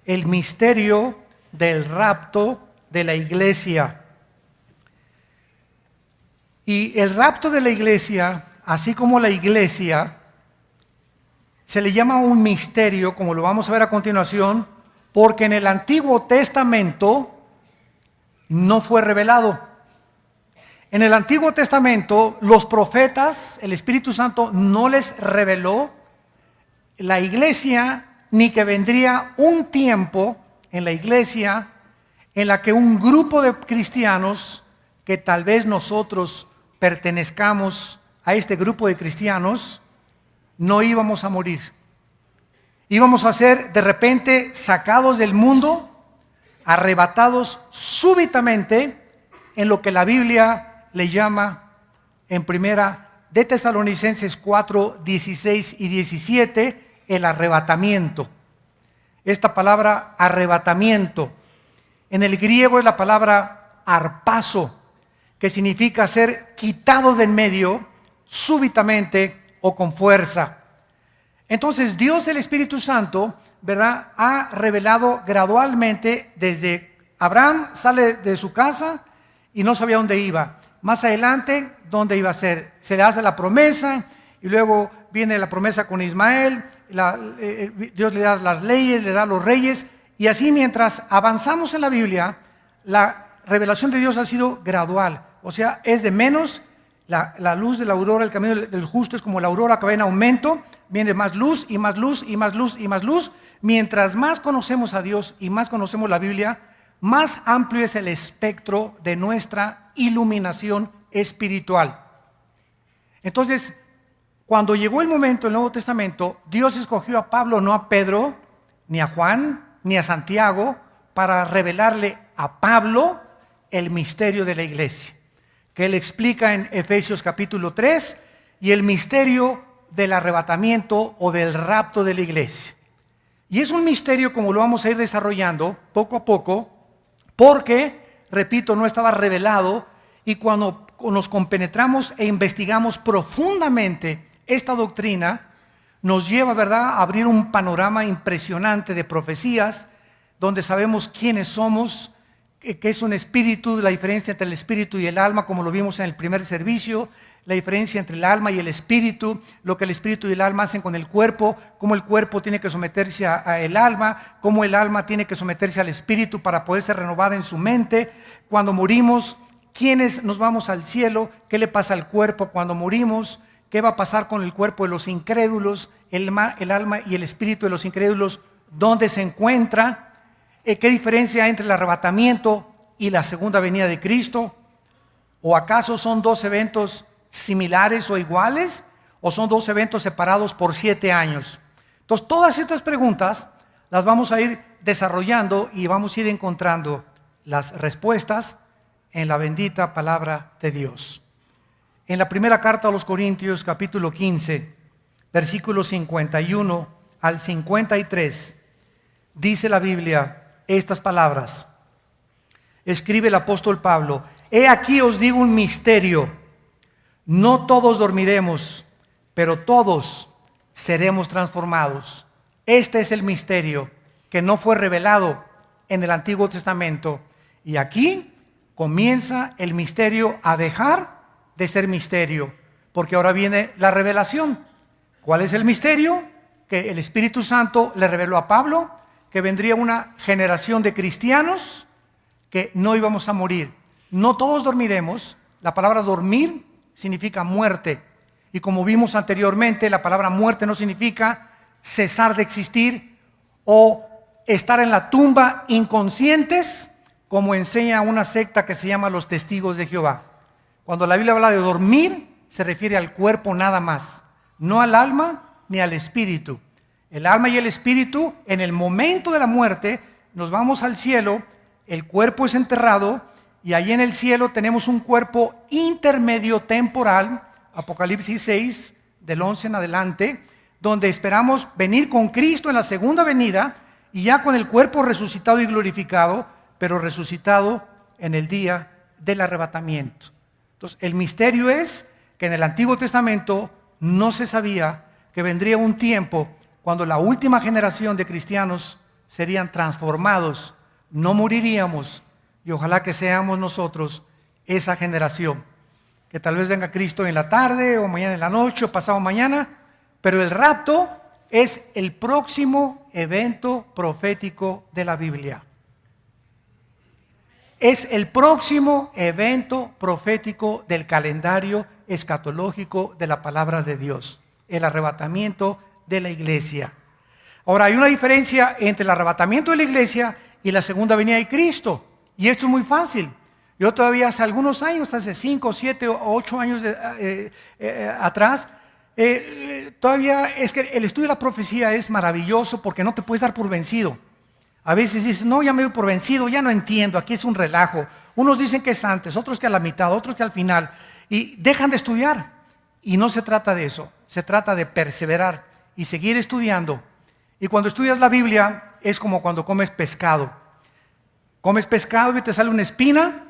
el misterio del rapto de la iglesia. Y el rapto de la iglesia, así como la iglesia, se le llama un misterio, como lo vamos a ver a continuación, porque en el Antiguo Testamento no fue revelado. En el Antiguo Testamento, los profetas, el Espíritu Santo no les reveló la iglesia, ni que vendría un tiempo en la iglesia en la que un grupo de cristianos, que tal vez nosotros pertenezcamos a este grupo de cristianos, no íbamos a morir. Íbamos a ser de repente sacados del mundo, arrebatados súbitamente en lo que la Biblia le llama en primera de Tesalonicenses 4, 16 y 17, el arrebatamiento. Esta palabra arrebatamiento, en el griego es la palabra harpazo, que significa ser quitado de en medio súbitamente o con fuerza. Entonces Dios, el Espíritu Santo, ¿verdad?, ha revelado gradualmente. Desde Abraham sale de su casa y no sabía dónde iba. Más adelante, ¿dónde iba a ser? Se le hace la promesa y luego viene la promesa con Ismael. Dios le da las leyes, le da los reyes, y así mientras avanzamos en la Biblia, la revelación de Dios ha sido gradual. O sea, es de menos. La luz de la aurora, el camino del justo es como la aurora que va en aumento, viene más luz y más luz y más luz y más luz. Mientras más conocemos a Dios y más conocemos la Biblia, más amplio es el espectro de nuestra iluminación espiritual. Entonces, cuando llegó el momento del Nuevo Testamento, Dios escogió a Pablo, no a Pedro, ni a Juan, ni a Santiago, para revelarle a Pablo el misterio de la iglesia, que él explica en Efesios capítulo 3, y el misterio del arrebatamiento o del rapto de la iglesia. Y es un misterio, como lo vamos a ir desarrollando poco a poco, porque, repito, no estaba revelado, y cuando nos compenetramos e investigamos profundamente esta doctrina, nos lleva, ¿verdad?, a abrir un panorama impresionante de profecías, donde sabemos quiénes somos, que es un espíritu, la diferencia entre el espíritu y el alma, como lo vimos en el primer servicio, la diferencia entre el alma y el espíritu, lo que el espíritu y el alma hacen con el cuerpo, cómo el cuerpo tiene que someterse a el alma, cómo el alma tiene que someterse al espíritu para poder ser renovada en su mente. Cuando morimos, ¿quiénes nos vamos al cielo? ¿Qué le pasa al cuerpo cuando morimos? ¿Qué va a pasar con el cuerpo de los incrédulos? El alma y el espíritu de los incrédulos, ¿dónde se encuentra? ¿Qué diferencia hay entre el arrebatamiento y la segunda venida de Cristo? ¿O acaso son dos eventos similares o iguales? ¿O son dos eventos separados por 7 años? Entonces, todas estas preguntas las vamos a ir desarrollando y vamos a ir encontrando las respuestas en la bendita palabra de Dios. En la primera carta a los Corintios, capítulo 15, versículos 51 al 53, dice la Biblia estas palabras. Escribe el apóstol Pablo: he aquí os digo un misterio, no todos dormiremos, pero todos seremos transformados. Este es el misterio que no fue revelado en el Antiguo Testamento, y aquí comienza el misterio a dejar de ser misterio, porque ahora viene la revelación. ¿Cuál es el misterio? Que el Espíritu Santo le reveló a Pablo que vendría una generación de cristianos que no íbamos a morir. No todos dormiremos. La palabra dormir significa muerte, y como vimos anteriormente, la palabra muerte no significa cesar de existir o estar en la tumba inconscientes, como enseña una secta que se llama los Testigos de Jehová. Cuando la Biblia habla de dormir, se refiere al cuerpo nada más, no al alma ni al espíritu. El alma y el espíritu, en el momento de la muerte, nos vamos al cielo, el cuerpo es enterrado, y allí en el cielo tenemos un cuerpo intermedio temporal, Apocalipsis 6, del 11 en adelante, donde esperamos venir con Cristo en la segunda venida, y ya con el cuerpo resucitado y glorificado, pero resucitado en el día del arrebatamiento. Entonces, el misterio es que en el Antiguo Testamento no se sabía que vendría un tiempo cuando la última generación de cristianos serían transformados, no moriríamos, y ojalá que seamos nosotros esa generación, que tal vez venga Cristo en la tarde, o mañana en la noche, o pasado mañana, pero el rapto es el próximo evento profético de la Biblia. Es el próximo evento profético del calendario escatológico de la palabra de Dios, el arrebatamiento de la iglesia. Ahora, hay una diferencia entre el arrebatamiento de la iglesia y la segunda venida de Cristo, y esto es muy fácil. Yo todavía hace algunos años, hace 5, 7 o 8 años atrás, todavía es que el estudio de la profecía es maravilloso porque no te puedes dar por vencido. A veces dices, no, ya me doy por vencido, ya no entiendo, aquí es un relajo. Unos dicen que es antes, otros que a la mitad, otros que al final, y dejan de estudiar. Y no se trata de eso, se trata de perseverar y seguir estudiando. Y cuando estudias la Biblia es como cuando comes pescado. Comes pescado y te sale una espina,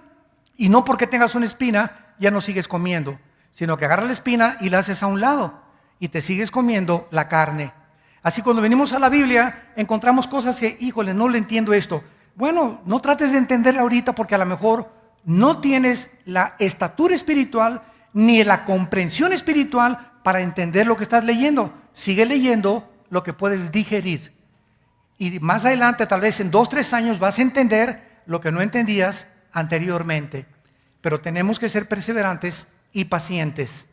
y no porque tengas una espina ya no sigues comiendo, sino que agarras la espina y la haces a un lado y te sigues comiendo la carne. Así cuando venimos a la Biblia encontramos cosas que, híjole, no le entiendo esto. Bueno, no trates de entenderla ahorita porque a lo mejor no tienes la estatura espiritual ni la comprensión espiritual para entender lo que estás leyendo. Sigue leyendo lo que puedes digerir. Y más adelante, tal vez en 2, 3 años, vas a entender lo que no entendías anteriormente. Pero tenemos que ser perseverantes y pacientes.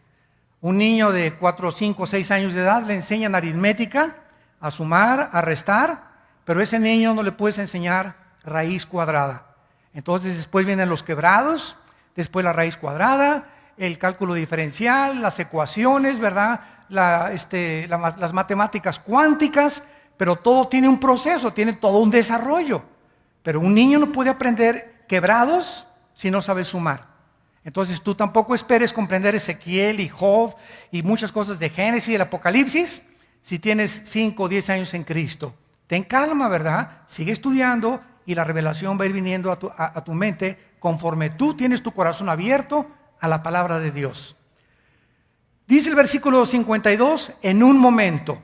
Un niño de 4, 5, 6 años de edad le enseñan aritmética, a sumar, a restar, pero a ese niño no le puedes enseñar raíz cuadrada. Entonces después vienen los quebrados, después la raíz cuadrada, el cálculo diferencial, las ecuaciones, ¿verdad? Las matemáticas cuánticas, pero todo tiene un proceso, tiene todo un desarrollo. Pero un niño no puede aprender quebrados si no sabe sumar. Entonces tú tampoco esperes comprender Ezequiel y Job y muchas cosas de Génesis y el Apocalipsis si tienes 5 o 10 años en Cristo. Ten calma, ¿verdad? Sigue estudiando y la revelación va a ir viniendo a tu mente conforme tú tienes tu corazón abierto a la palabra de Dios. Dice el versículo 52, en un momento,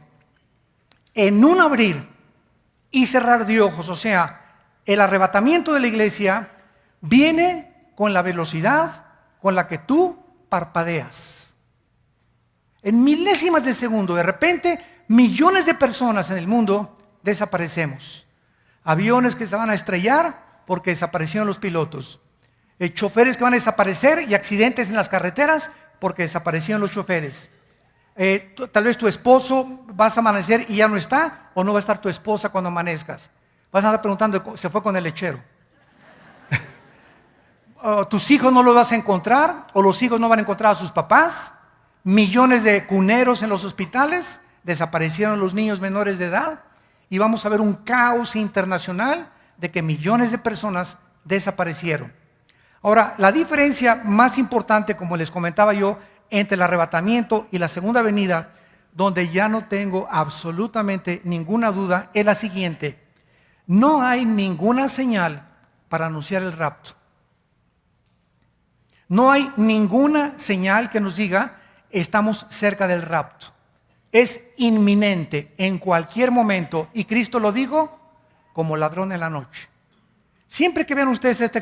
en un abrir y cerrar de ojos, o sea, el arrebatamiento de la iglesia viene con la velocidad con la que tú parpadeas. En milésimas de segundo, de repente, millones de personas en el mundo desaparecemos. Aviones que se van a estrellar porque desaparecieron los pilotos. Choferes que van a desaparecer y accidentes en las carreteras porque desaparecieron los choferes. Tal vez tu esposo vas a amanecer y ya no está, o no va a estar tu esposa cuando amanezcas. Vas a andar preguntando, se fue con el lechero. Tus hijos no los vas a encontrar, o los hijos no van a encontrar a sus papás. Millones de cuneros en los hospitales, desaparecieron los niños menores de edad, y vamos a ver un caos internacional de que millones de personas desaparecieron. Ahora, la diferencia más importante, como les comentaba yo, entre el arrebatamiento y la segunda venida, donde ya no tengo absolutamente ninguna duda, es la siguiente: no hay ninguna señal para anunciar el rapto. No hay ninguna señal que nos diga estamos cerca del rapto. Es inminente en cualquier momento, y Cristo lo dijo como ladrón en la noche. Siempre que vean ustedes esta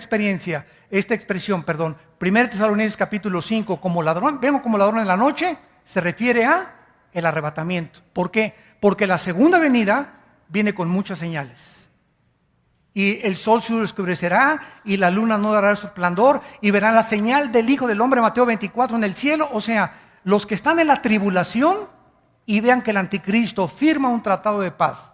expresión, 1 Tesalonicenses capítulo 5, como ladrón, vengo como ladrón en la noche, se refiere a el arrebatamiento. ¿Por qué? Porque la segunda venida viene con muchas señales. Y el sol se oscurecerá y la luna no dará su resplandor, y verán la señal del Hijo del Hombre, Mateo 24, en el cielo. O sea, los que están en la tribulación y vean que el anticristo firma un tratado de paz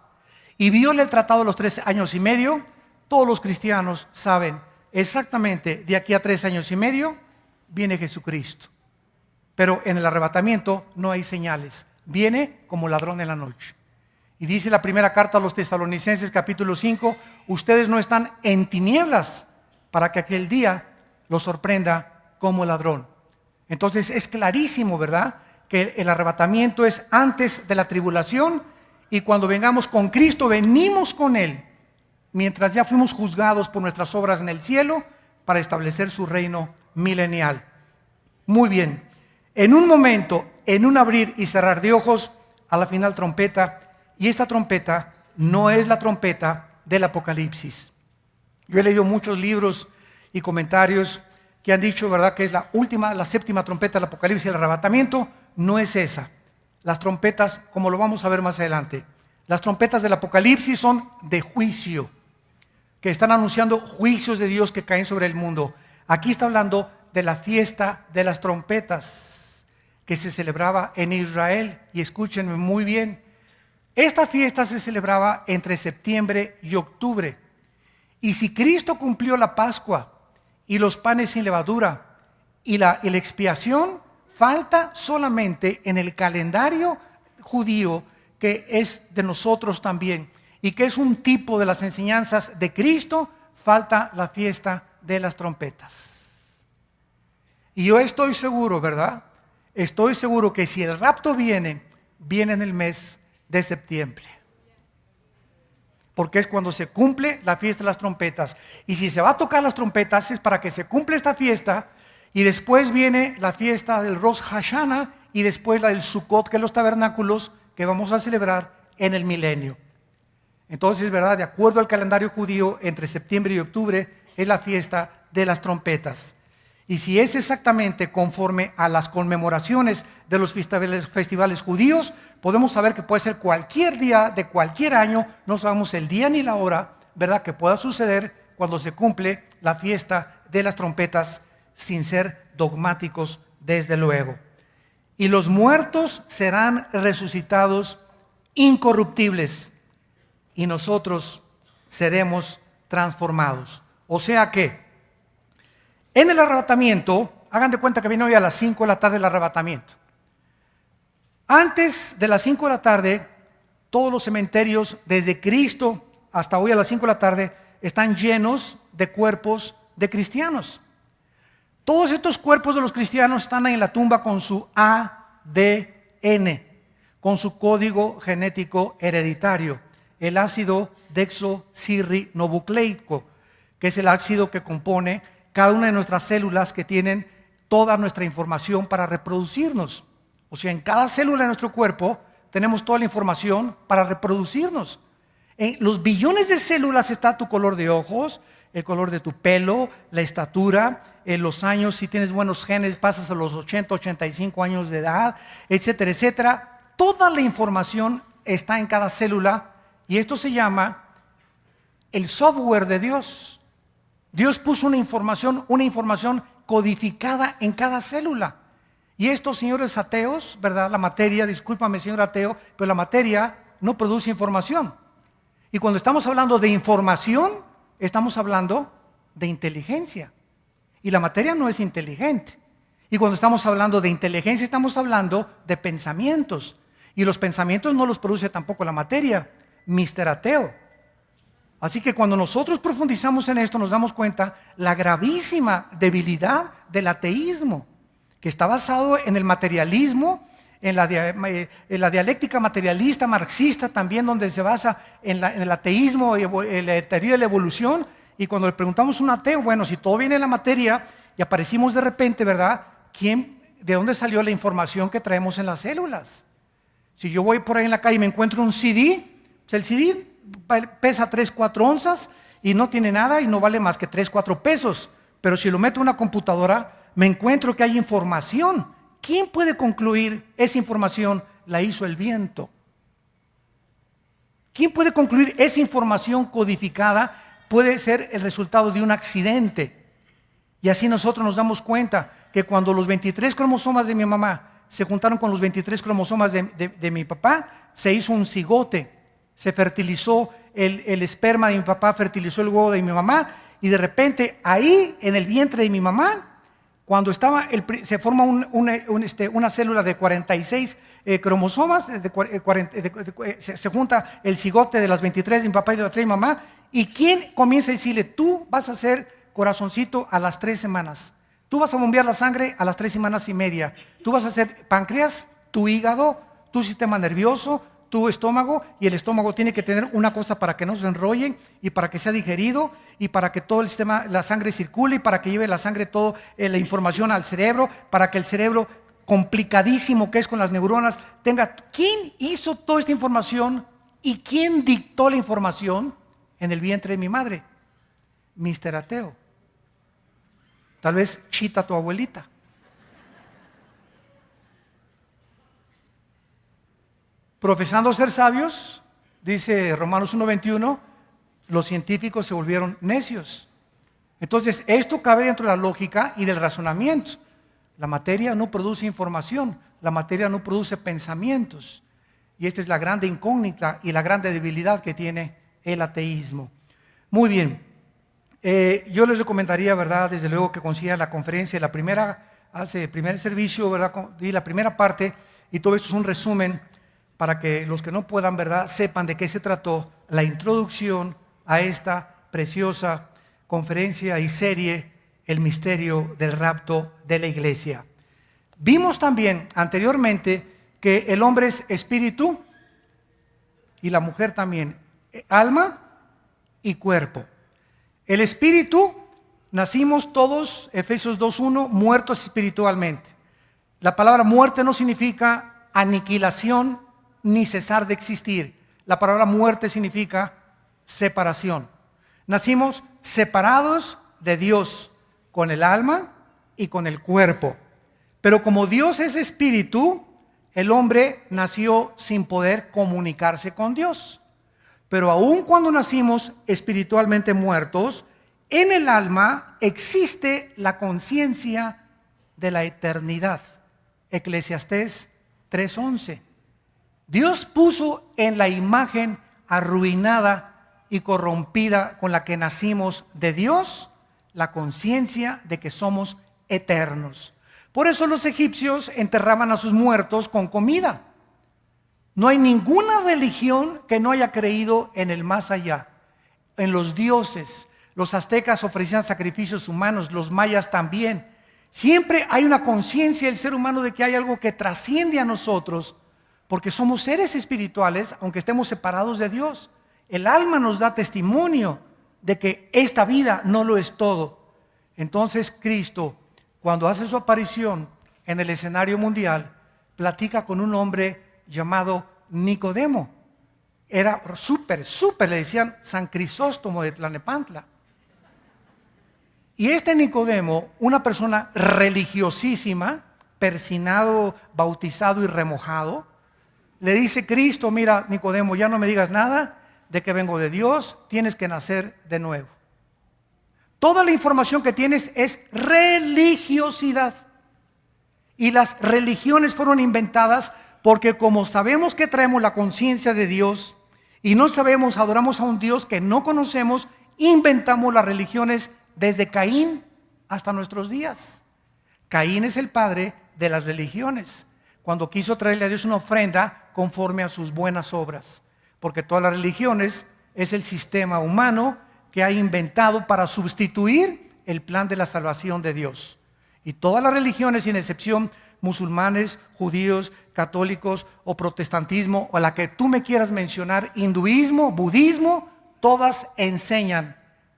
y viola el tratado de los 3 años y medio, todos los cristianos saben exactamente de aquí a 3 años y medio viene Jesucristo. Pero en el arrebatamiento no hay señales, viene como ladrón en la noche. Y dice la primera carta a los Tesalonicenses capítulo 5, ustedes no están en tinieblas para que aquel día los sorprenda como ladrón. Entonces es clarísimo, ¿verdad?, que el arrebatamiento es antes de la tribulación, y cuando vengamos con Cristo, venimos con Él, mientras ya fuimos juzgados por nuestras obras en el cielo, para establecer su reino milenial. Muy bien, en un momento, en un abrir y cerrar de ojos, a la final trompeta, y esta trompeta no es la trompeta del Apocalipsis. Yo he leído muchos libros y comentarios que han dicho, ¿verdad?, que es la última, la séptima trompeta del Apocalipsis, el arrebatamiento. No es esa. Las trompetas, como lo vamos a ver más adelante, las trompetas del Apocalipsis son de juicio, que están anunciando juicios de Dios que caen sobre el mundo. Aquí está hablando de la fiesta de las trompetas que se celebraba en Israel. Y escúchenme muy bien, esta fiesta se celebraba entre septiembre y octubre. Y si Cristo cumplió la Pascua y los panes sin levadura y la expiación, falta solamente en el calendario judío, que es de nosotros también y que es un tipo de las enseñanzas de Cristo, falta la fiesta de las trompetas. Y yo estoy seguro, ¿verdad? Estoy seguro que si el rapto viene en el mes de septiembre, porque es cuando se cumple la fiesta de las trompetas. Y si se va a tocar las trompetas es para que se cumpla esta fiesta, y después viene la fiesta del Rosh Hashanah y después la del Sukkot, que es los tabernáculos que vamos a celebrar en el milenio. Entonces, ¿verdad?, de acuerdo al calendario judío, entre septiembre y octubre es la fiesta de las trompetas. Y si es exactamente conforme a las conmemoraciones de los festivales judíos, podemos saber que puede ser cualquier día de cualquier año, no sabemos el día ni la hora, ¿verdad?, que pueda suceder cuando se cumple la fiesta de las trompetas, sin ser dogmáticos desde luego. Y los muertos serán resucitados incorruptibles y nosotros seremos transformados. O sea que en el arrebatamiento, hagan de cuenta que viene hoy a las 5 de la tarde el arrebatamiento. Antes de las 5 de la tarde, todos los cementerios, desde Cristo hasta hoy a las 5 de la tarde, están llenos de cuerpos de cristianos. Todos estos cuerpos de los cristianos están en la tumba con su ADN, con su código genético hereditario, el ácido desoxirribonucleico, que es el ácido que compone cada una de nuestras células, que tienen toda nuestra información para reproducirnos. O sea, en cada célula de nuestro cuerpo tenemos toda la información para reproducirnos. En los billones de células está tu color de ojos, el color de tu pelo, la estatura, los años, si tienes buenos genes, pasas a los 80, 85 años de edad, etcétera, etcétera. Toda la información está en cada célula y esto se llama el software de Dios. Dios puso una información codificada en cada célula. Y estos señores ateos, ¿verdad? La materia, discúlpame señor ateo, pero la materia no produce información. Y cuando estamos hablando de información, estamos hablando de inteligencia. Y la materia no es inteligente. Y cuando estamos hablando de inteligencia, estamos hablando de pensamientos. Y los pensamientos no los produce tampoco la materia, Mr. Ateo. Así que cuando nosotros profundizamos en esto, nos damos cuenta la gravísima debilidad del ateísmo, que está basado en el materialismo, en la dialéctica materialista marxista también, donde se basa en el ateísmo, en la teoría de la evolución. Y cuando le preguntamos a un ateo, bueno, si todo viene de la materia y aparecimos de repente, ¿verdad? ¿De dónde salió la información que traemos en las células? Si yo voy por ahí en la calle y me encuentro un CD, pues el CD pesa 3, 4 onzas y no tiene nada y no vale más que 3, 4 pesos. Pero si lo meto en una computadora, me encuentro que hay información. ¿Quién puede concluir esa información la hizo el viento? ¿Quién puede concluir esa información codificada puede ser el resultado de un accidente? Y así nosotros nos damos cuenta que cuando los 23 cromosomas de mi mamá se juntaron con los 23 cromosomas de mi papá, se hizo un cigote, se fertilizó el esperma de mi papá, fertilizó el huevo de mi mamá, y de repente ahí en el vientre de mi mamá, cuando se forma una célula de 46 cromosomas, se junta el cigote de las 23 de mi papá y de las 3 de mi mamá, y ¿quién comienza a decirle, tú vas a ser corazoncito a las 3 semanas? Tú vas a bombear la sangre a las 3 semanas y media. Tú vas a hacer páncreas, tu hígado, tu sistema nervioso, tu estómago, y el estómago tiene que tener una cosa para que no se enrolle y para que sea digerido y para que todo el sistema, la sangre circule y para que lleve la sangre toda la información al cerebro, para que el cerebro, complicadísimo que es con las neuronas, tenga. ¿Quién hizo toda esta información ¿Y quién dictó la información en el vientre de mi madre? Mister Ateo. Tal vez Chita, tu abuelita. Profesando ser sabios, dice Romanos 1:21, los científicos se volvieron necios. Entonces, esto cabe dentro de la lógica y del razonamiento. La materia no produce información, la materia no produce pensamientos. Y esta es la grande incógnita y la grande debilidad que tiene el ateísmo. Muy bien, yo les recomendaría, ¿verdad?, desde luego que consigan la conferencia, primer servicio, ¿verdad?, y la primera parte, y todo esto es un resumen para que los que no puedan, ¿verdad?, sepan de qué se trató la introducción a esta preciosa conferencia y serie, El misterio del rapto de la iglesia. Vimos también anteriormente que el hombre es espíritu y la mujer también, alma y cuerpo. El espíritu, nacimos todos, Efesios 2:1, muertos espiritualmente. La palabra muerte no significa aniquilación ni cesar de existir. La palabra muerte significa separación. Nacimos separados de Dios con el alma y con el cuerpo. Pero como Dios es espíritu, el hombre nació sin poder comunicarse con Dios. Pero aun cuando nacimos espiritualmente muertos, en el alma existe la conciencia de la eternidad. Eclesiastés 3:11. Dios puso en la imagen arruinada y corrompida con la que nacimos de Dios la conciencia de que somos eternos. Por eso los egipcios enterraban a sus muertos con comida. No hay ninguna religión que no haya creído en el más allá, en los dioses. Los aztecas ofrecían sacrificios humanos, los mayas también. Siempre hay una conciencia del ser humano de que hay algo que trasciende a nosotros, porque somos seres espirituales, aunque estemos separados de Dios. El alma nos da testimonio de que esta vida no lo es todo. Entonces Cristo, cuando hace su aparición en el escenario mundial, platica con un hombre llamado Nicodemo. Era súper, le decían San Crisóstomo de Tlalnepantla. Y este Nicodemo, una persona religiosísima, persinado, bautizado y remojado, le dice: Cristo, mira, Nicodemo, ya no me digas nada de que vengo de Dios, tienes que nacer de nuevo. Toda la información que tienes es religiosidad. Y las religiones fueron inventadas porque, como sabemos que traemos la conciencia de Dios y no sabemos, adoramos a un Dios que no conocemos, inventamos las religiones desde Caín hasta nuestros días. Caín es el padre de las religiones, cuando quiso traerle a Dios una ofrenda conforme a sus buenas obras, porque todas las religiones es el sistema humano que ha inventado para sustituir el plan de la salvación de Dios. Y todas las religiones, sin excepción, musulmanes, judíos, católicos o protestantismo, o la que tú me quieras mencionar, hinduismo, budismo, todas enseñan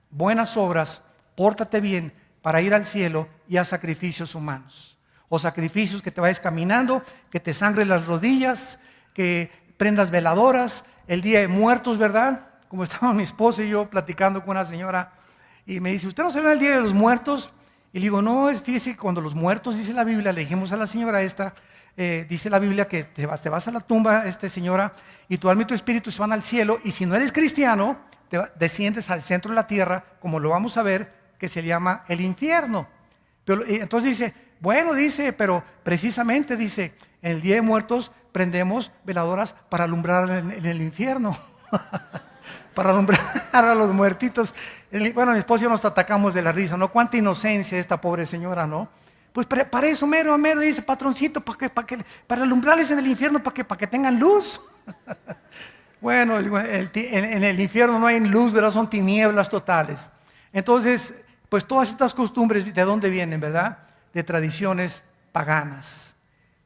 buenas obras, pórtate bien para ir al cielo, y a sacrificios humanos. O sacrificios que te vayas caminando, que te sangren las rodillas, que prendas veladoras, el día de muertos, ¿verdad? Como estaba mi esposa y yo platicando con una señora, y me dice: ¿usted no sabe el día de los muertos? Y le digo: no, fíjese que cuando los muertos, dice la Biblia, le dijimos a la señora esta, dice la Biblia que te vas a la tumba, señora, y tu alma y tu espíritu se van al cielo, y si no eres cristiano, desciendes al centro de la tierra, como lo vamos a ver, que se llama el infierno. Pero, entonces dice: bueno, dice, pero precisamente, dice, en el día de muertos prendemos veladoras para alumbrar en el infierno. Para alumbrar a los muertitos. Bueno, mi esposo y yo nos atacamos de la risa, ¿no? Cuánta inocencia esta pobre señora, ¿no? Pues para eso mero, dice: patroncito, para alumbrarles en el infierno, para que tengan luz. Bueno, en el infierno no hay luz, ¿verdad? Son tinieblas totales. Entonces, pues todas estas costumbres, ¿de dónde vienen, verdad? De tradiciones paganas,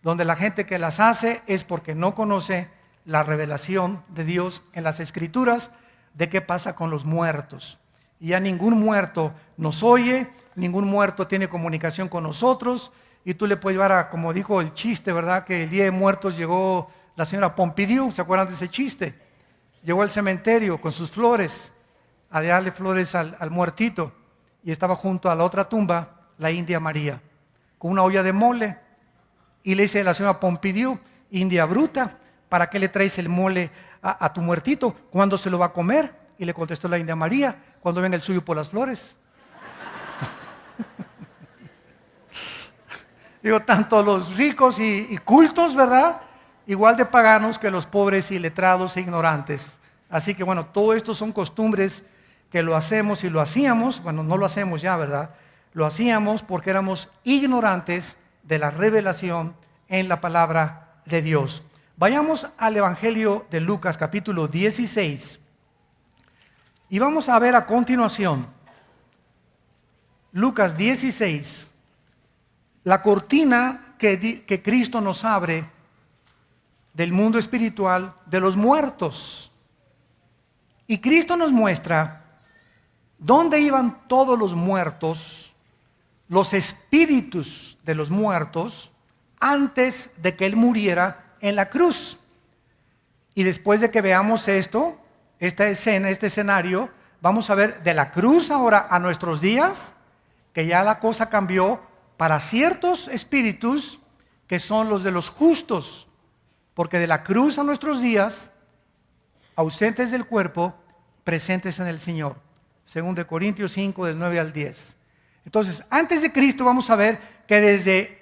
donde la gente que las hace es porque no conoce la revelación de Dios en las Escrituras de qué pasa con los muertos. Y ya ningún muerto nos oye, ningún muerto tiene comunicación con nosotros, y tú le puedes llevar a, como dijo el chiste, ¿verdad? Que el día de muertos llegó la señora Pompidou, ¿se acuerdan de ese chiste? llegó al cementerio con sus flores, a darle flores al muertito, y estaba junto a la otra tumba la India María, con una olla de mole, y le dice a la señora Pompidou: India bruta, ¿para qué le traes el mole a tu muertito? ¿Cuándo se lo va a comer? Y le contestó la India María: cuando venga el suyo por las flores. Digo, tanto los ricos y cultos, ¿verdad?, igual de paganos que los pobres y letrados e ignorantes. Así que bueno, todo esto son costumbres que lo hacemos y lo hacíamos. Bueno, no lo hacemos ya, ¿verdad? Lo hacíamos porque éramos ignorantes de la revelación en la palabra de Dios. Vayamos al Evangelio de Lucas, capítulo 16, y vamos a ver a continuación Lucas 16, la cortina que Cristo nos abre del mundo espiritual de los muertos. Y Cristo nos muestra dónde iban todos los muertos, los espíritus de los muertos, antes de que Él muriera en la cruz. Y después de que veamos esto, esta escena, este escenario, vamos a ver de la cruz ahora a nuestros días, que ya la cosa cambió para ciertos espíritus que son los de los justos, porque de la cruz a nuestros días, ausentes del cuerpo, presentes en el Señor. 2 Corintios 5, del 9 al 10. Entonces, antes de Cristo vamos a ver que desde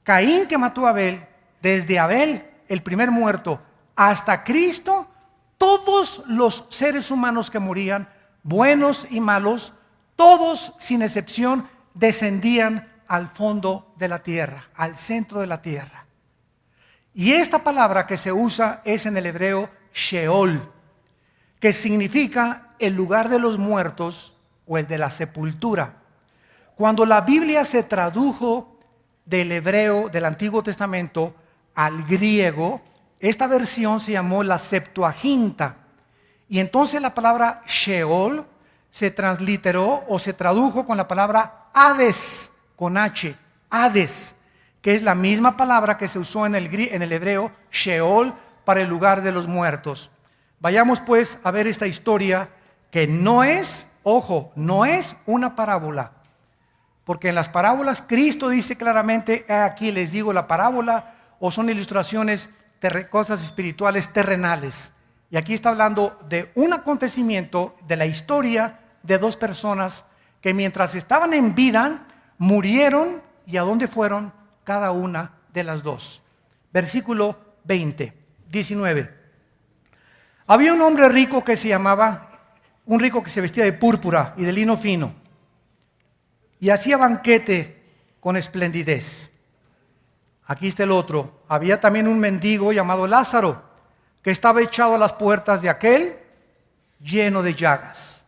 Caín, que mató a Abel, desde Abel, el primer muerto, hasta Cristo, todos los seres humanos que morían, buenos y malos, todos sin excepción, descendían al fondo de la tierra, al centro de la tierra. Y esta palabra que se usa es en el hebreo Sheol, que significa el lugar de los muertos o el de la sepultura. Cuando la Biblia se tradujo del hebreo del Antiguo Testamento al griego, esta versión se llamó la Septuaginta, y entonces la palabra Sheol se transliteró o se tradujo con la palabra Hades, con H, Hades, que es la misma palabra que se usó en el hebreo Sheol para el lugar de los muertos. Vayamos pues a ver esta historia, que no es, ojo, no es una parábola, porque en las parábolas Cristo dice claramente: aquí les digo la parábola, o son ilustraciones de cosas espirituales terrenales. Y aquí está hablando de un acontecimiento de la historia de dos personas que mientras estaban en vida murieron. ¿Y a dónde fueron cada una de las dos? Versículo 19. Había un hombre rico que se llamaba, un rico que se vestía de púrpura y de lino fino, y hacía banquete con esplendidez. Aquí está el otro. Había también un mendigo llamado Lázaro, que estaba echado a las puertas de aquel, lleno de llagas,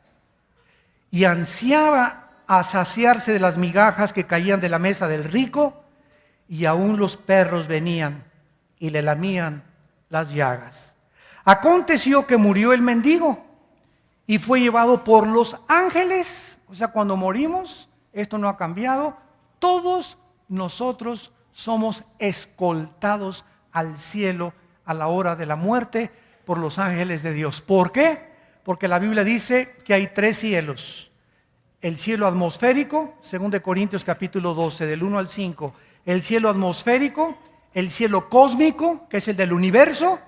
y ansiaba a saciarse de las migajas que caían de la mesa del rico, y aún los perros venían y le lamían las llagas. Aconteció que murió el mendigo y fue llevado por los ángeles. O sea, cuando morimos, esto no ha cambiado, todos nosotros somos escoltados al cielo a la hora de la muerte por los ángeles de Dios. ¿Por qué? Porque la Biblia dice que hay 3 cielos. El cielo atmosférico, 2 Corintios capítulo 12, del 1 al 5. El cielo atmosférico, el cielo cósmico, que es el del universo,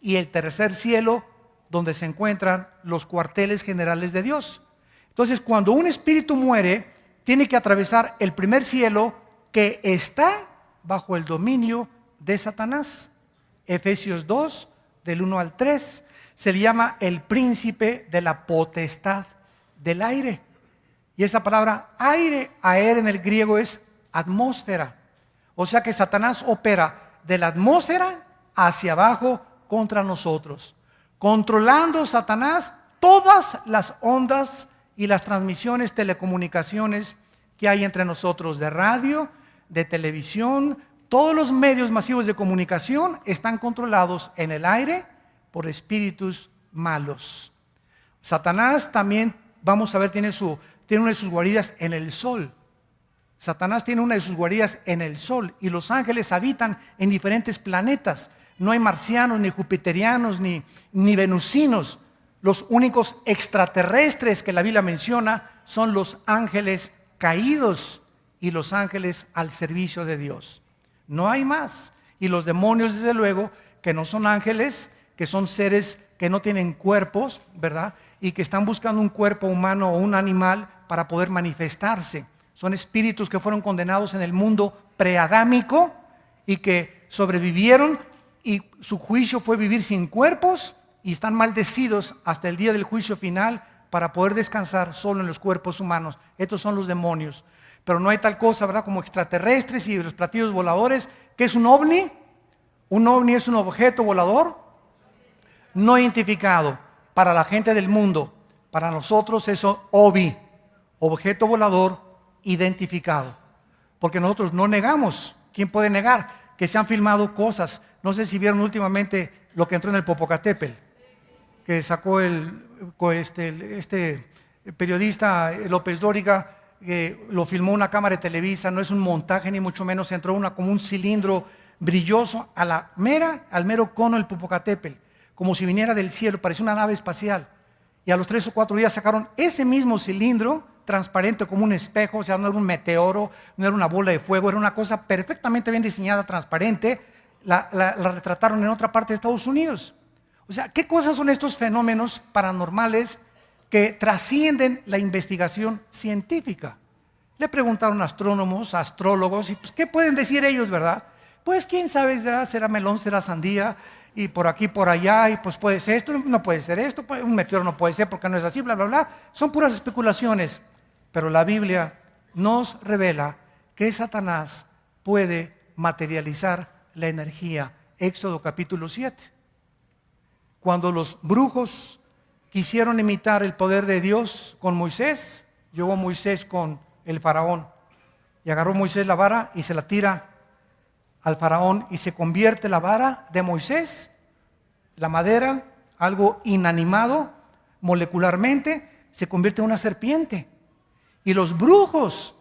y el tercer cielo, donde se encuentran los cuarteles generales de Dios. Entonces, cuando un espíritu muere, tiene que atravesar el primer cielo, que está bajo el dominio de Satanás. Efesios 2, del 1 al 3, se le llama el príncipe de la potestad del aire. Y esa palabra aire, aer en el griego es atmósfera. O sea que Satanás opera de la atmósfera hacia abajo contra nosotros, controlando Satanás todas las ondas y las transmisiones, telecomunicaciones que hay entre nosotros, de radio, de televisión. Todos los medios masivos de comunicación están controlados en el aire por espíritus malos. Satanás también, vamos a ver, tiene una de sus guaridas en el sol. Satanás tiene una de sus guaridas en el sol, y los ángeles habitan en diferentes planetas. No hay marcianos, ni jupiterianos, ni venusinos. Los únicos extraterrestres que la Biblia menciona son los ángeles caídos y los ángeles al servicio de Dios. No hay más. Y los demonios, desde luego, que no son ángeles, que son seres que no tienen cuerpos, ¿verdad? Y que están buscando un cuerpo humano o un animal para poder manifestarse. Son espíritus que fueron condenados en el mundo preadámico y que sobrevivieron, y su juicio fue vivir sin cuerpos, y están maldecidos hasta el día del juicio final para poder descansar solo en los cuerpos humanos. Estos son los demonios. Pero no hay tal cosa, ¿verdad?, como extraterrestres y los platillos voladores. ¿Qué es un ovni? Un ovni es un objeto volador no identificado para la gente del mundo. Para nosotros es OVI, objeto volador identificado. Porque nosotros no negamos. ¿Quién puede negar que se han filmado cosas? No sé si vieron últimamente lo que entró en el Popocatépetl, que sacó este periodista López Dóriga, que lo filmó una cámara de Televisa. No es un montaje ni mucho menos. Entró como un cilindro brilloso al mero cono del Popocatépetl, como si viniera del cielo, parecía una nave espacial. Y a los 3 o 4 días sacaron ese mismo cilindro, transparente como un espejo. O sea, no era un meteoro, no era una bola de fuego, era una cosa perfectamente bien diseñada, transparente. La retrataron en otra parte de Estados Unidos. O sea, ¿qué cosas son estos fenómenos paranormales que trascienden la investigación científica? Le preguntaron a astrónomos, a astrólogos, y pues, ¿qué pueden decir ellos, verdad? Pues quién sabe, será melón, será sandía, y por aquí, por allá, y pues puede ser esto, no puede ser esto, un meteoro no puede ser porque no es así, bla, bla, bla. Son puras especulaciones, pero la Biblia nos revela que Satanás puede materializar la energía. Éxodo capítulo 7. Cuando los brujos quisieron imitar el poder de Dios con Moisés, llevó Moisés con el faraón, y agarró Moisés la vara y se la tira al faraón, y se convierte la vara de Moisés, la madera, algo inanimado molecularmente, se convierte en una serpiente. Y los brujos,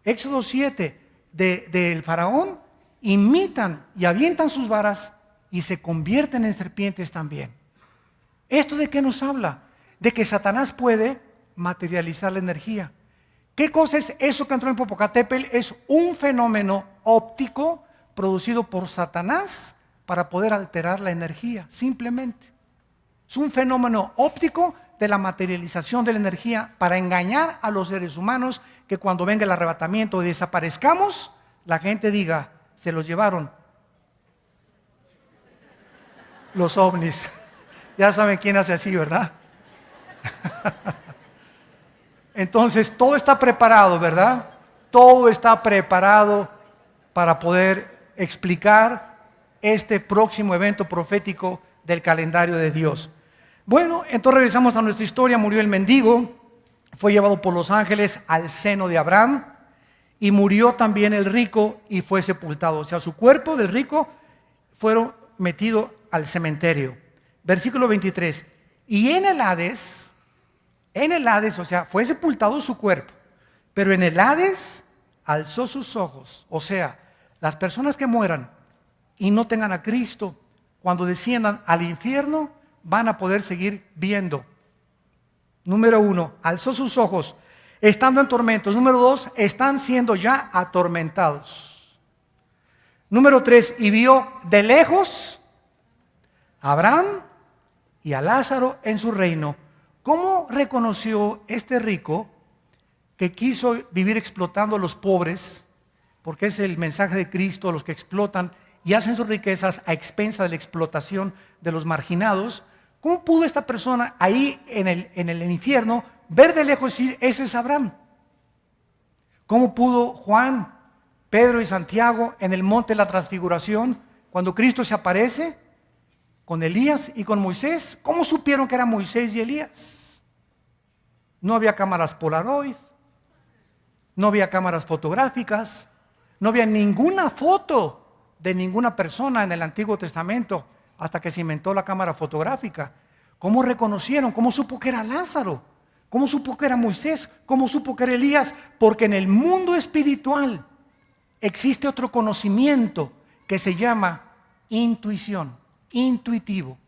Éxodo 7, del faraón, imitan y avientan sus varas y se convierten en serpientes también. ¿Esto de qué nos habla? De que Satanás puede materializar la energía. ¿Qué cosa es eso que entró en Popocatépetl? Es un fenómeno óptico producido por Satanás para poder alterar la energía, simplemente. Es un fenómeno óptico de la materialización de la energía para engañar a los seres humanos, que cuando venga el arrebatamiento y desaparezcamos, la gente diga, se los llevaron los ovnis. Ya saben quién hace así, ¿verdad? Entonces, todo está preparado, ¿verdad? Todo está preparado para poder explicar este próximo evento profético del calendario de Dios. Bueno, entonces regresamos a nuestra historia. Murió el mendigo, fue llevado por los ángeles al seno de Abraham, y murió también el rico y fue sepultado. O sea, su cuerpo del rico fueron metido al cementerio. Versículo 23. Y en el Hades, o sea, fue sepultado su cuerpo, pero en el Hades alzó sus ojos. O sea, las personas que mueran y no tengan a Cristo, cuando desciendan al infierno, van a poder seguir viendo. Número 1, alzó sus ojos, estando en tormentos. Número 2, están siendo ya atormentados. Número 3, y vio de lejos a Abraham y a Lázaro en su reino. ¿Cómo reconoció este rico que quiso vivir explotando a los pobres? Porque es el mensaje de Cristo, a los que explotan y hacen sus riquezas a expensa de la explotación de los marginados. ¿Cómo pudo esta persona ahí en el infierno ver de lejos y decir, ese es Abraham? ¿Cómo pudo Juan, Pedro y Santiago en el monte de la transfiguración, cuando Cristo se aparece con Elías y con Moisés? ¿Cómo supieron que eran Moisés y Elías? No había cámaras Polaroid, no había cámaras fotográficas, no había ninguna foto de ninguna persona en el Antiguo Testamento hasta que se inventó la cámara fotográfica. ¿Cómo reconocieron? ¿Cómo supo que era Lázaro? ¿Cómo supo que era Moisés? ¿Cómo supo que era Elías? Porque en el mundo espiritual existe otro conocimiento que se llama intuición. intuitivo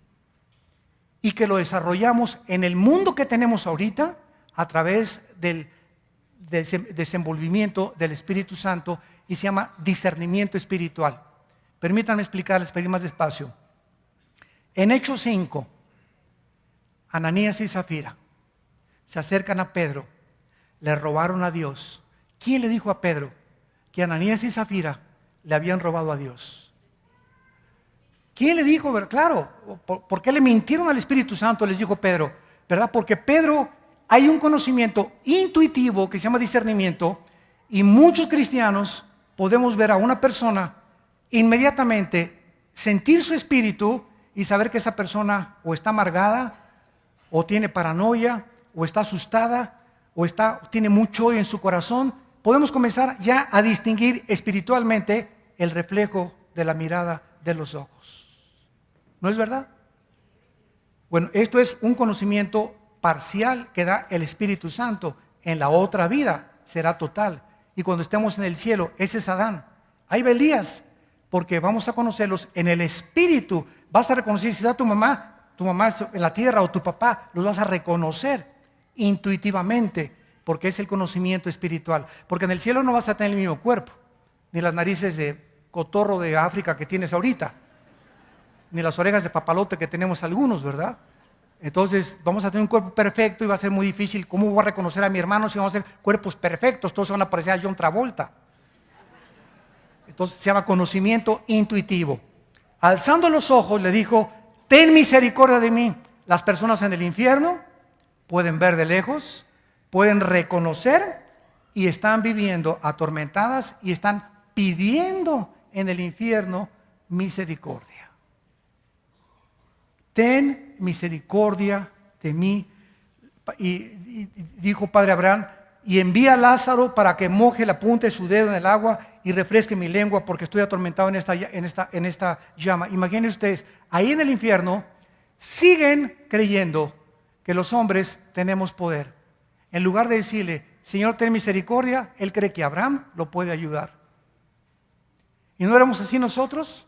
y que lo desarrollamos en el mundo que tenemos ahorita a través del desenvolvimiento del Espíritu Santo y se llama discernimiento espiritual. Permítanme explicarles, pedir más despacio. En Hechos 5, Ananías y Zafira se acercan a Pedro, le robaron a Dios. ¿Quién le dijo a Pedro que Ananías y Zafira le habían robado a Dios? ¿Quién le dijo? Claro, ¿por qué le mintieron al Espíritu Santo? Les dijo Pedro, ¿verdad? Porque Pedro, hay un conocimiento intuitivo que se llama discernimiento y muchos cristianos podemos ver a una persona inmediatamente, sentir su espíritu y saber que esa persona o está amargada, o tiene paranoia, o está asustada, o tiene mucho odio en su corazón. Podemos comenzar ya a distinguir espiritualmente el reflejo de la mirada de los ojos. ¿No es verdad? Bueno, esto es un conocimiento parcial que da el Espíritu Santo. En la otra vida será total. Y cuando estemos en el cielo, ese es Adán. Ahí va Elías, porque vamos a conocerlos en el Espíritu. Vas a reconocer si está tu mamá en la tierra o tu papá, los vas a reconocer intuitivamente, porque es el conocimiento espiritual. Porque en el cielo no vas a tener el mismo cuerpo, ni las narices de cotorro de África que tienes ahorita, ni las orejas de papalote que tenemos algunos, ¿verdad? Entonces vamos a tener un cuerpo perfecto y va a ser muy difícil. ¿Cómo voy a reconocer a mi hermano si vamos a ser cuerpos perfectos? Todos se van a parecer a John Travolta. Entonces se llama conocimiento intuitivo. Alzando los ojos le dijo: ten misericordia de mí. Las personas en el infierno pueden ver de lejos, pueden reconocer y están viviendo atormentadas y están pidiendo en el infierno misericordia. Ten misericordia de mí. Y dijo Padre Abraham: y envía a Lázaro para que moje la punta de su dedo en el agua y refresque mi lengua, porque estoy atormentado en esta llama. Imaginen ustedes, ahí en el infierno siguen creyendo que los hombres tenemos poder. En lugar de decirle: Señor, ten misericordia, él cree que Abraham lo puede ayudar. ¿Y no éramos así nosotros?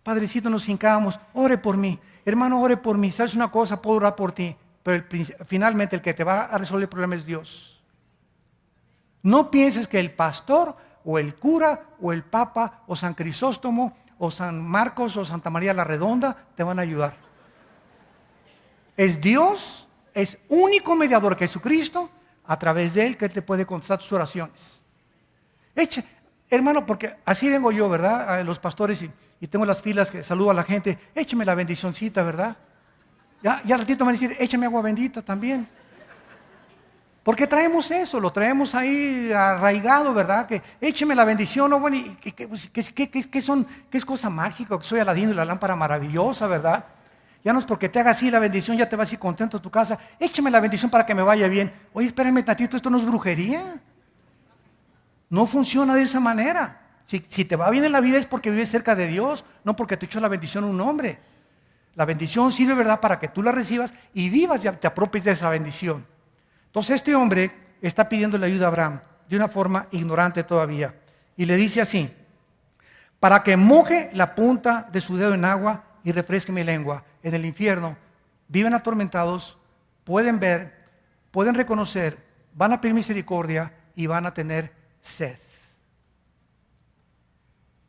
Padrecito, nos hincábamos: ore por mí, hermano, ore por mí. ¿Sabes una cosa? Puedo orar por ti, pero finalmente el que te va a resolver el problema es Dios. No pienses que el pastor o el cura o el papa o San Crisóstomo o San Marcos o Santa María la Redonda te van a ayudar. Es Dios, es único mediador, Jesucristo, a través de él que te puede contestar tus oraciones. Hermano, porque así vengo yo, ¿verdad? A los pastores y tengo las filas que saludo a la gente. Écheme la bendicioncita, ¿verdad? Ya ratito me van a decir: échame agua bendita también. Porque traemos eso, lo traemos ahí arraigado, ¿verdad? Que écheme la bendición, ¿no? Bueno, ¿qué es cosa mágica? Que soy Aladino y la lámpara maravillosa, ¿verdad? Ya no es porque te haga así la bendición, ya te vas a ir contento a tu casa. Écheme la bendición para que me vaya bien. Oye, espérame tantito, esto no es brujería. No funciona de esa manera. Si te va bien en la vida es porque vives cerca de Dios, no porque te echó la bendición un hombre. La bendición sirve, ¿verdad?, para que tú la recibas y vivas y te apropies de esa bendición. Entonces este hombre está pidiendo ayuda a Abraham de una forma ignorante todavía. Y le dice así: para que moje la punta de su dedo en agua y refresque mi lengua. En el infierno viven atormentados, pueden ver, pueden reconocer, van a pedir misericordia y van a tener sed.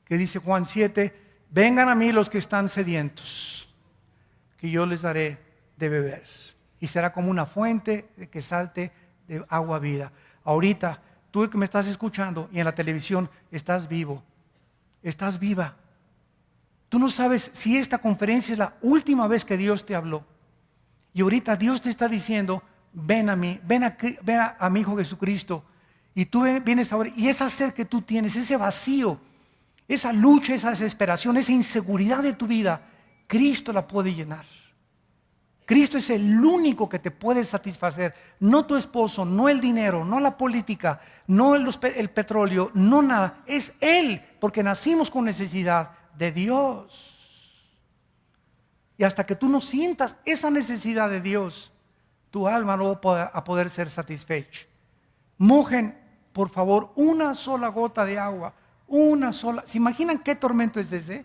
Que dice Juan 7: vengan a mí los que están sedientos, que yo les daré de beber. Y será como una fuente que salte de agua vida. Ahorita, tú que me estás escuchando y en la televisión, estás vivo, estás viva. Tú no sabes si esta conferencia es la última vez que Dios te habló. Y ahorita Dios te está diciendo: ven a mí, ven a mi Hijo Jesucristo. Y tú vienes ahora, y esa sed que tú tienes, ese vacío, esa lucha, esa desesperación, esa inseguridad de tu vida, Cristo la puede llenar. Cristo es el único que te puede satisfacer, no tu esposo, no el dinero, no la política, no el petróleo, no nada. Es Él, porque nacimos con necesidad de Dios. Y hasta que tú no sientas esa necesidad de Dios, tu alma no va a poder ser satisfecha. Mojen, por favor, una sola gota de agua, una sola. ¿Se imaginan qué tormento es ese?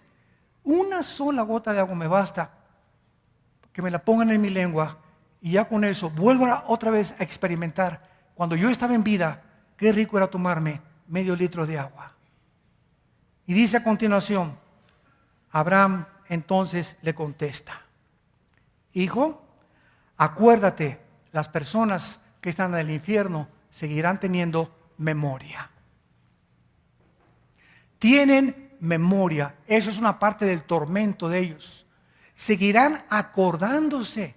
una sola gota de agua me basta, que me la pongan en mi lengua, y ya con eso vuelvo otra vez a experimentar. Cuando yo estaba en vida, qué rico era tomarme medio litro de agua. Y dice a continuación, Abraham entonces le contesta, hijo, acuérdate, las personas que están en el infierno seguirán teniendo memoria. Tienen memoria, eso es una parte del tormento de ellos. Seguirán acordándose.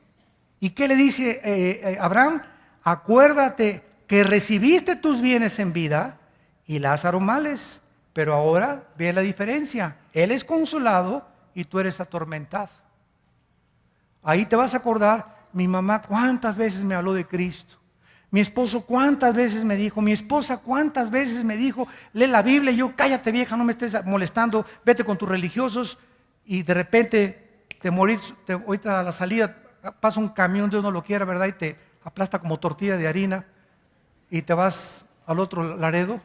¿Y qué le dice Abraham? Acuérdate que recibiste tus bienes en vida y Lázaro males, pero ahora ve la diferencia. Él es consolado y tú eres atormentado. Ahí te vas a acordar, mi mamá cuántas veces me habló de Cristo. Mi esposo cuántas veces me dijo, mi esposa cuántas veces me dijo, lee la Biblia, y yo, cállate vieja, no me estés molestando, vete con tus religiosos, y de repente te morís, ahorita a la salida pasa un camión, Dios no lo quiera, ¿verdad? Y te aplasta como tortilla de harina, y te vas al otro Laredo,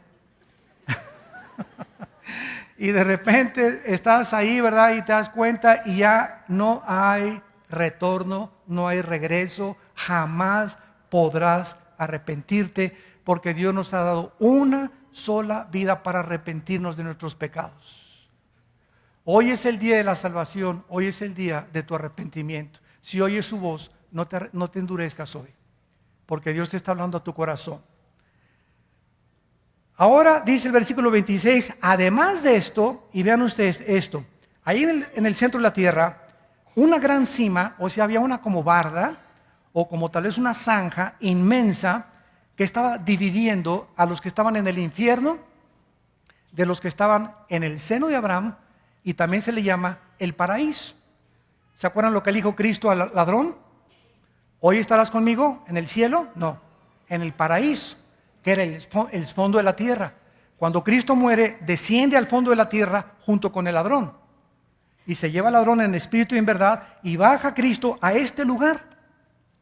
y de repente estás ahí, ¿verdad? Y te das cuenta, y ya no hay retorno, no hay regreso, jamás podrás arrepentirte, porque Dios nos ha dado una sola vida para arrepentirnos de nuestros pecados. Hoy es el día de la salvación, hoy es el día de tu arrepentimiento. Si oyes su voz, no te endurezcas hoy, porque Dios te está hablando a tu corazón. Ahora dice el versículo 26, además de esto, y vean ustedes esto, ahí en el centro de la tierra, una gran cima, o sea, había una como barda, o como tal vez una zanja inmensa que estaba dividiendo a los que estaban en el infierno de los que estaban en el seno de Abraham, y también se le llama el paraíso. ¿Se acuerdan lo que le dijo Cristo al ladrón? ¿Hoy estarás conmigo en el cielo? No, en el paraíso, que era el fondo de la tierra. Cuando Cristo muere, desciende al fondo de la tierra junto con el ladrón, y se lleva al ladrón en espíritu y en verdad, y baja Cristo a este lugar,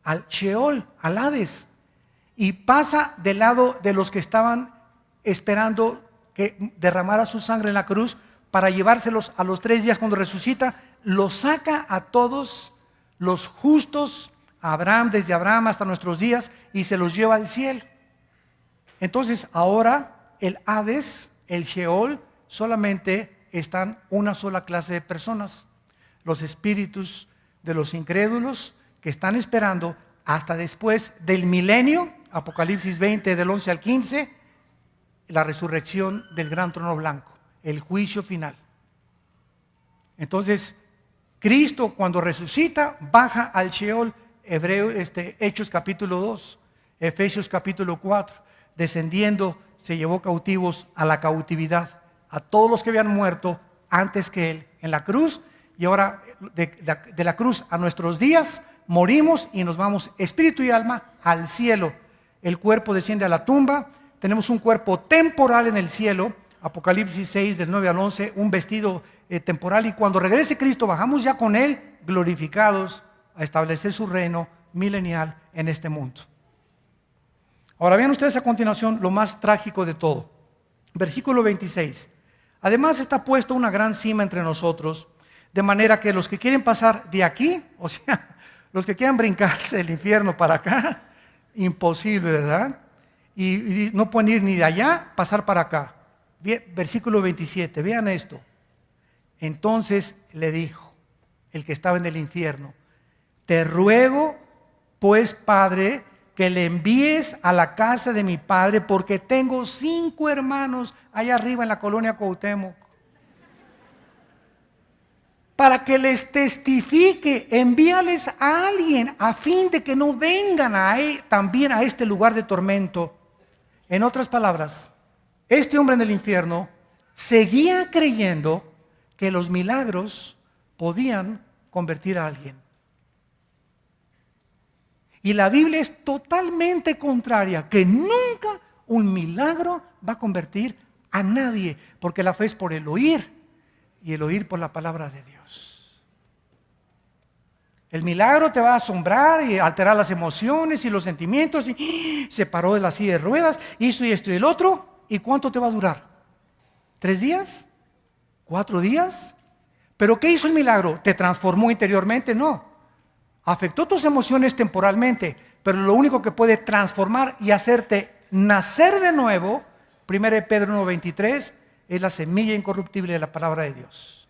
al Sheol, al Hades, y pasa del lado de los que estaban esperando que derramara su sangre en la cruz para llevárselos a los 3 días cuando resucita. Los saca a todos los justos, a Abraham, desde Abraham hasta nuestros días, y se los lleva al cielo. Entonces ahora el Hades, el Sheol, solamente están una sola clase de personas: los espíritus de los incrédulos, que están esperando hasta después del milenio, Apocalipsis 20 del 11 al 15, la resurrección del gran trono blanco, el juicio final. Entonces, Cristo cuando resucita baja al Sheol, Hechos capítulo 2, Efesios capítulo 4, descendiendo se llevó cautivos a la cautividad, a todos los que habían muerto antes que Él en la cruz, y ahora de la cruz a nuestros días, morimos y nos vamos espíritu y alma al cielo. El cuerpo desciende a la tumba, tenemos un cuerpo temporal en el cielo, Apocalipsis 6 del 9 al 11, un vestido temporal, y cuando regrese Cristo bajamos ya con Él glorificados a establecer su reino milenial en este mundo. Ahora vean ustedes a continuación lo más trágico de todo, versículo 26. Además está puesto una gran cima entre nosotros, de manera que los que quieren pasar de aquí, o sea, los que quieran brincarse del infierno para acá, imposible, ¿verdad? Y no pueden ir ni de allá, pasar para acá. Bien, versículo 27, vean esto. Entonces le dijo el que estaba en el infierno: te ruego, pues, Padre, que le envíes a la casa de mi padre, porque tengo 5 hermanos allá arriba en la colonia Cuauhtémoc, para que les testifique. Envíales a alguien a fin de que no vengan también a este lugar de tormento. En otras palabras, este hombre en el infierno seguía creyendo que los milagros podían convertir a alguien. Y la Biblia es totalmente contraria, que nunca un milagro va a convertir a nadie, porque la fe es por el oír, y el oír por la palabra de Dios. El milagro te va a asombrar y alterar las emociones y los sentimientos, y se paró de la silla de ruedas, hizo esto y el otro. ¿Y cuánto te va a durar? ¿3 días? ¿4 días? ¿Pero qué hizo el milagro? ¿Te transformó interiormente? No. Afectó tus emociones temporalmente, pero lo único que puede transformar y hacerte nacer de nuevo, 1 Pedro 1:23, es la semilla incorruptible de la palabra de Dios.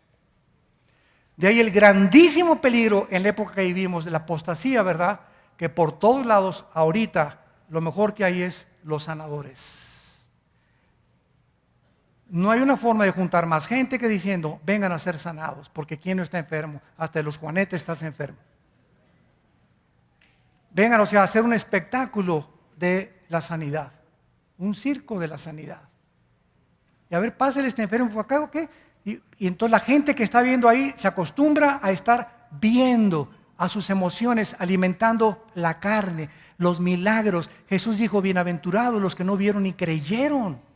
De ahí el grandísimo peligro en la época que vivimos de la apostasía, ¿verdad? Que por todos lados ahorita lo mejor que hay es los sanadores. No hay una forma de juntar más gente que diciendo, vengan a ser sanados, porque ¿quién no está enfermo? Hasta de los juanetes estás enfermo. Vengan, o sea, a hacer un espectáculo de la sanidad, un circo de la sanidad. Y a ver, pásale este enfermo por acá, ¿ok? Y entonces la gente que está viendo ahí se acostumbra a estar viendo a sus emociones, alimentando la carne, los milagros. Jesús dijo, bienaventurados los que no vieron ni creyeron.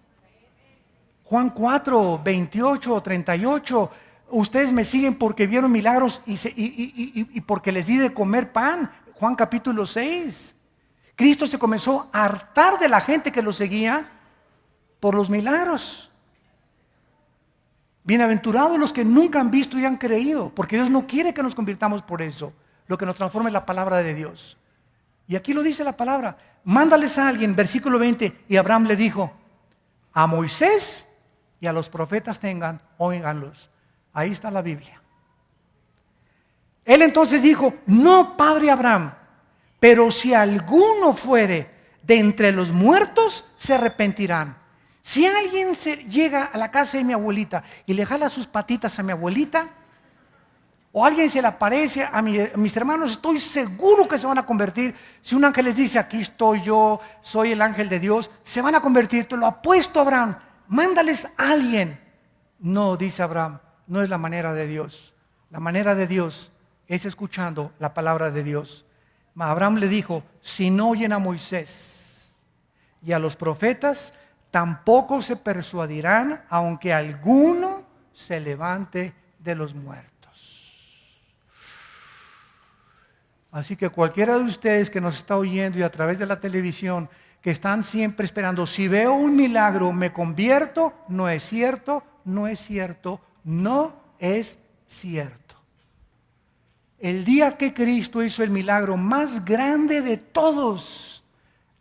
Juan 4, 28, 38, ustedes me siguen porque vieron milagros y porque les di de comer pan. Juan capítulo 6. Cristo se comenzó a hartar de la gente que lo seguía por los milagros. Bienaventurados los que nunca han visto y han creído, porque Dios no quiere que nos convirtamos por eso. Lo que nos transforma es la palabra de Dios. Y aquí lo dice la palabra. Mándales a alguien, versículo 20, y Abraham le dijo, a Moisés y a los profetas óiganlos. Ahí está la Biblia. Él entonces dijo, no, padre Abraham, pero si alguno fuere de entre los muertos, se arrepentirán. Si alguien llega a la casa de mi abuelita y le jala sus patitas a mi abuelita, o alguien se le aparece a mis hermanos, estoy seguro que se van a convertir. Si un ángel les dice, aquí estoy yo, soy el ángel de Dios, se van a convertir. Te lo apuesto, Abraham, mándales a alguien. No, dice Abraham, no es la manera de Dios. La manera de Dios es escuchando la palabra de Dios. Abraham le dijo, si no oyen a Moisés y a los profetas, tampoco se persuadirán, aunque alguno se levante de los muertos. Así que cualquiera de ustedes que nos está oyendo y a través de la televisión, que están siempre esperando, si veo un milagro me convierto, no es cierto, no es cierto, no es cierto. El día que Cristo hizo el milagro más grande de todos,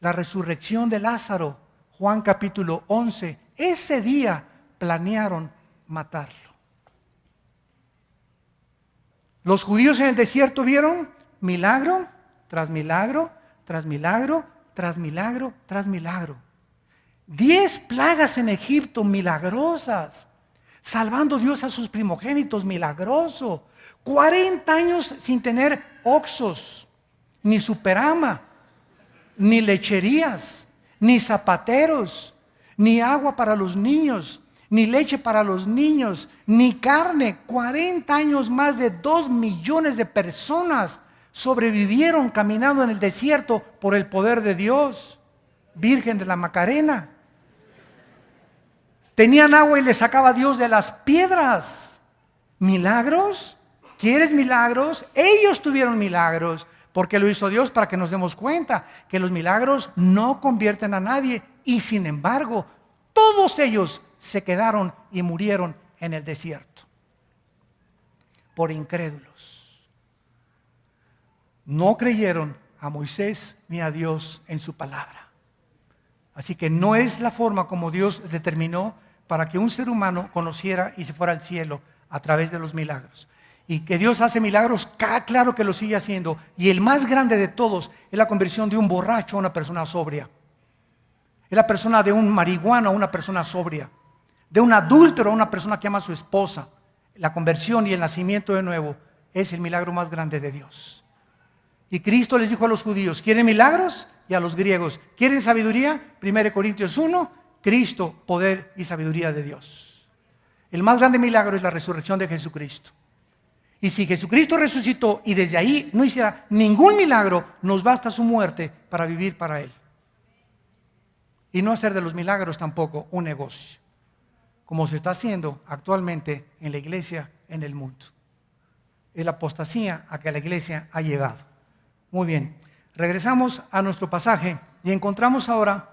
la resurrección de Lázaro, Juan capítulo 11, ese día planearon matarlo. Los judíos en el desierto vieron milagro tras milagro, tras milagro, tras milagro, tras milagro. 10 plagas en Egipto milagrosas, salvando Dios a sus primogénitos, milagroso. 40 años sin tener oxos, ni superama, ni lecherías, ni zapateros, ni agua para los niños, ni leche para los niños, ni carne. 40 años, más de 2 millones de personas sobrevivieron caminando en el desierto por el poder de Dios. Virgen de la Macarena. Tenían agua y le sacaba Dios de las piedras. ¿Milagros? ¿Quieres milagros? Ellos tuvieron milagros, porque lo hizo Dios para que nos demos cuenta que los milagros no convierten a nadie. Y sin embargo, todos ellos se quedaron y murieron en el desierto por incrédulos. No creyeron a Moisés ni a Dios en su palabra. Así que no es la forma como Dios determinó para que un ser humano conociera y se fuera al cielo a través de los milagros. Y que Dios hace milagros, claro que lo sigue haciendo. Y el más grande de todos es la conversión de un borracho a una persona sobria. Es la persona de un marihuano a una persona sobria. De un adúltero a una persona que ama a su esposa. La conversión y el nacimiento de nuevo es el milagro más grande de Dios. Y Cristo les dijo a los judíos, ¿quieren milagros? Y a los griegos, ¿quieren sabiduría? 1 Corintios 1, Cristo, poder y sabiduría de Dios. El más grande milagro es la resurrección de Jesucristo. Y si Jesucristo resucitó y desde ahí no hiciera ningún milagro, nos basta su muerte para vivir para Él. Y no hacer de los milagros tampoco un negocio, como se está haciendo actualmente en la iglesia, en el mundo. Es la apostasía a que la iglesia ha llegado. Muy bien, regresamos a nuestro pasaje y encontramos ahora,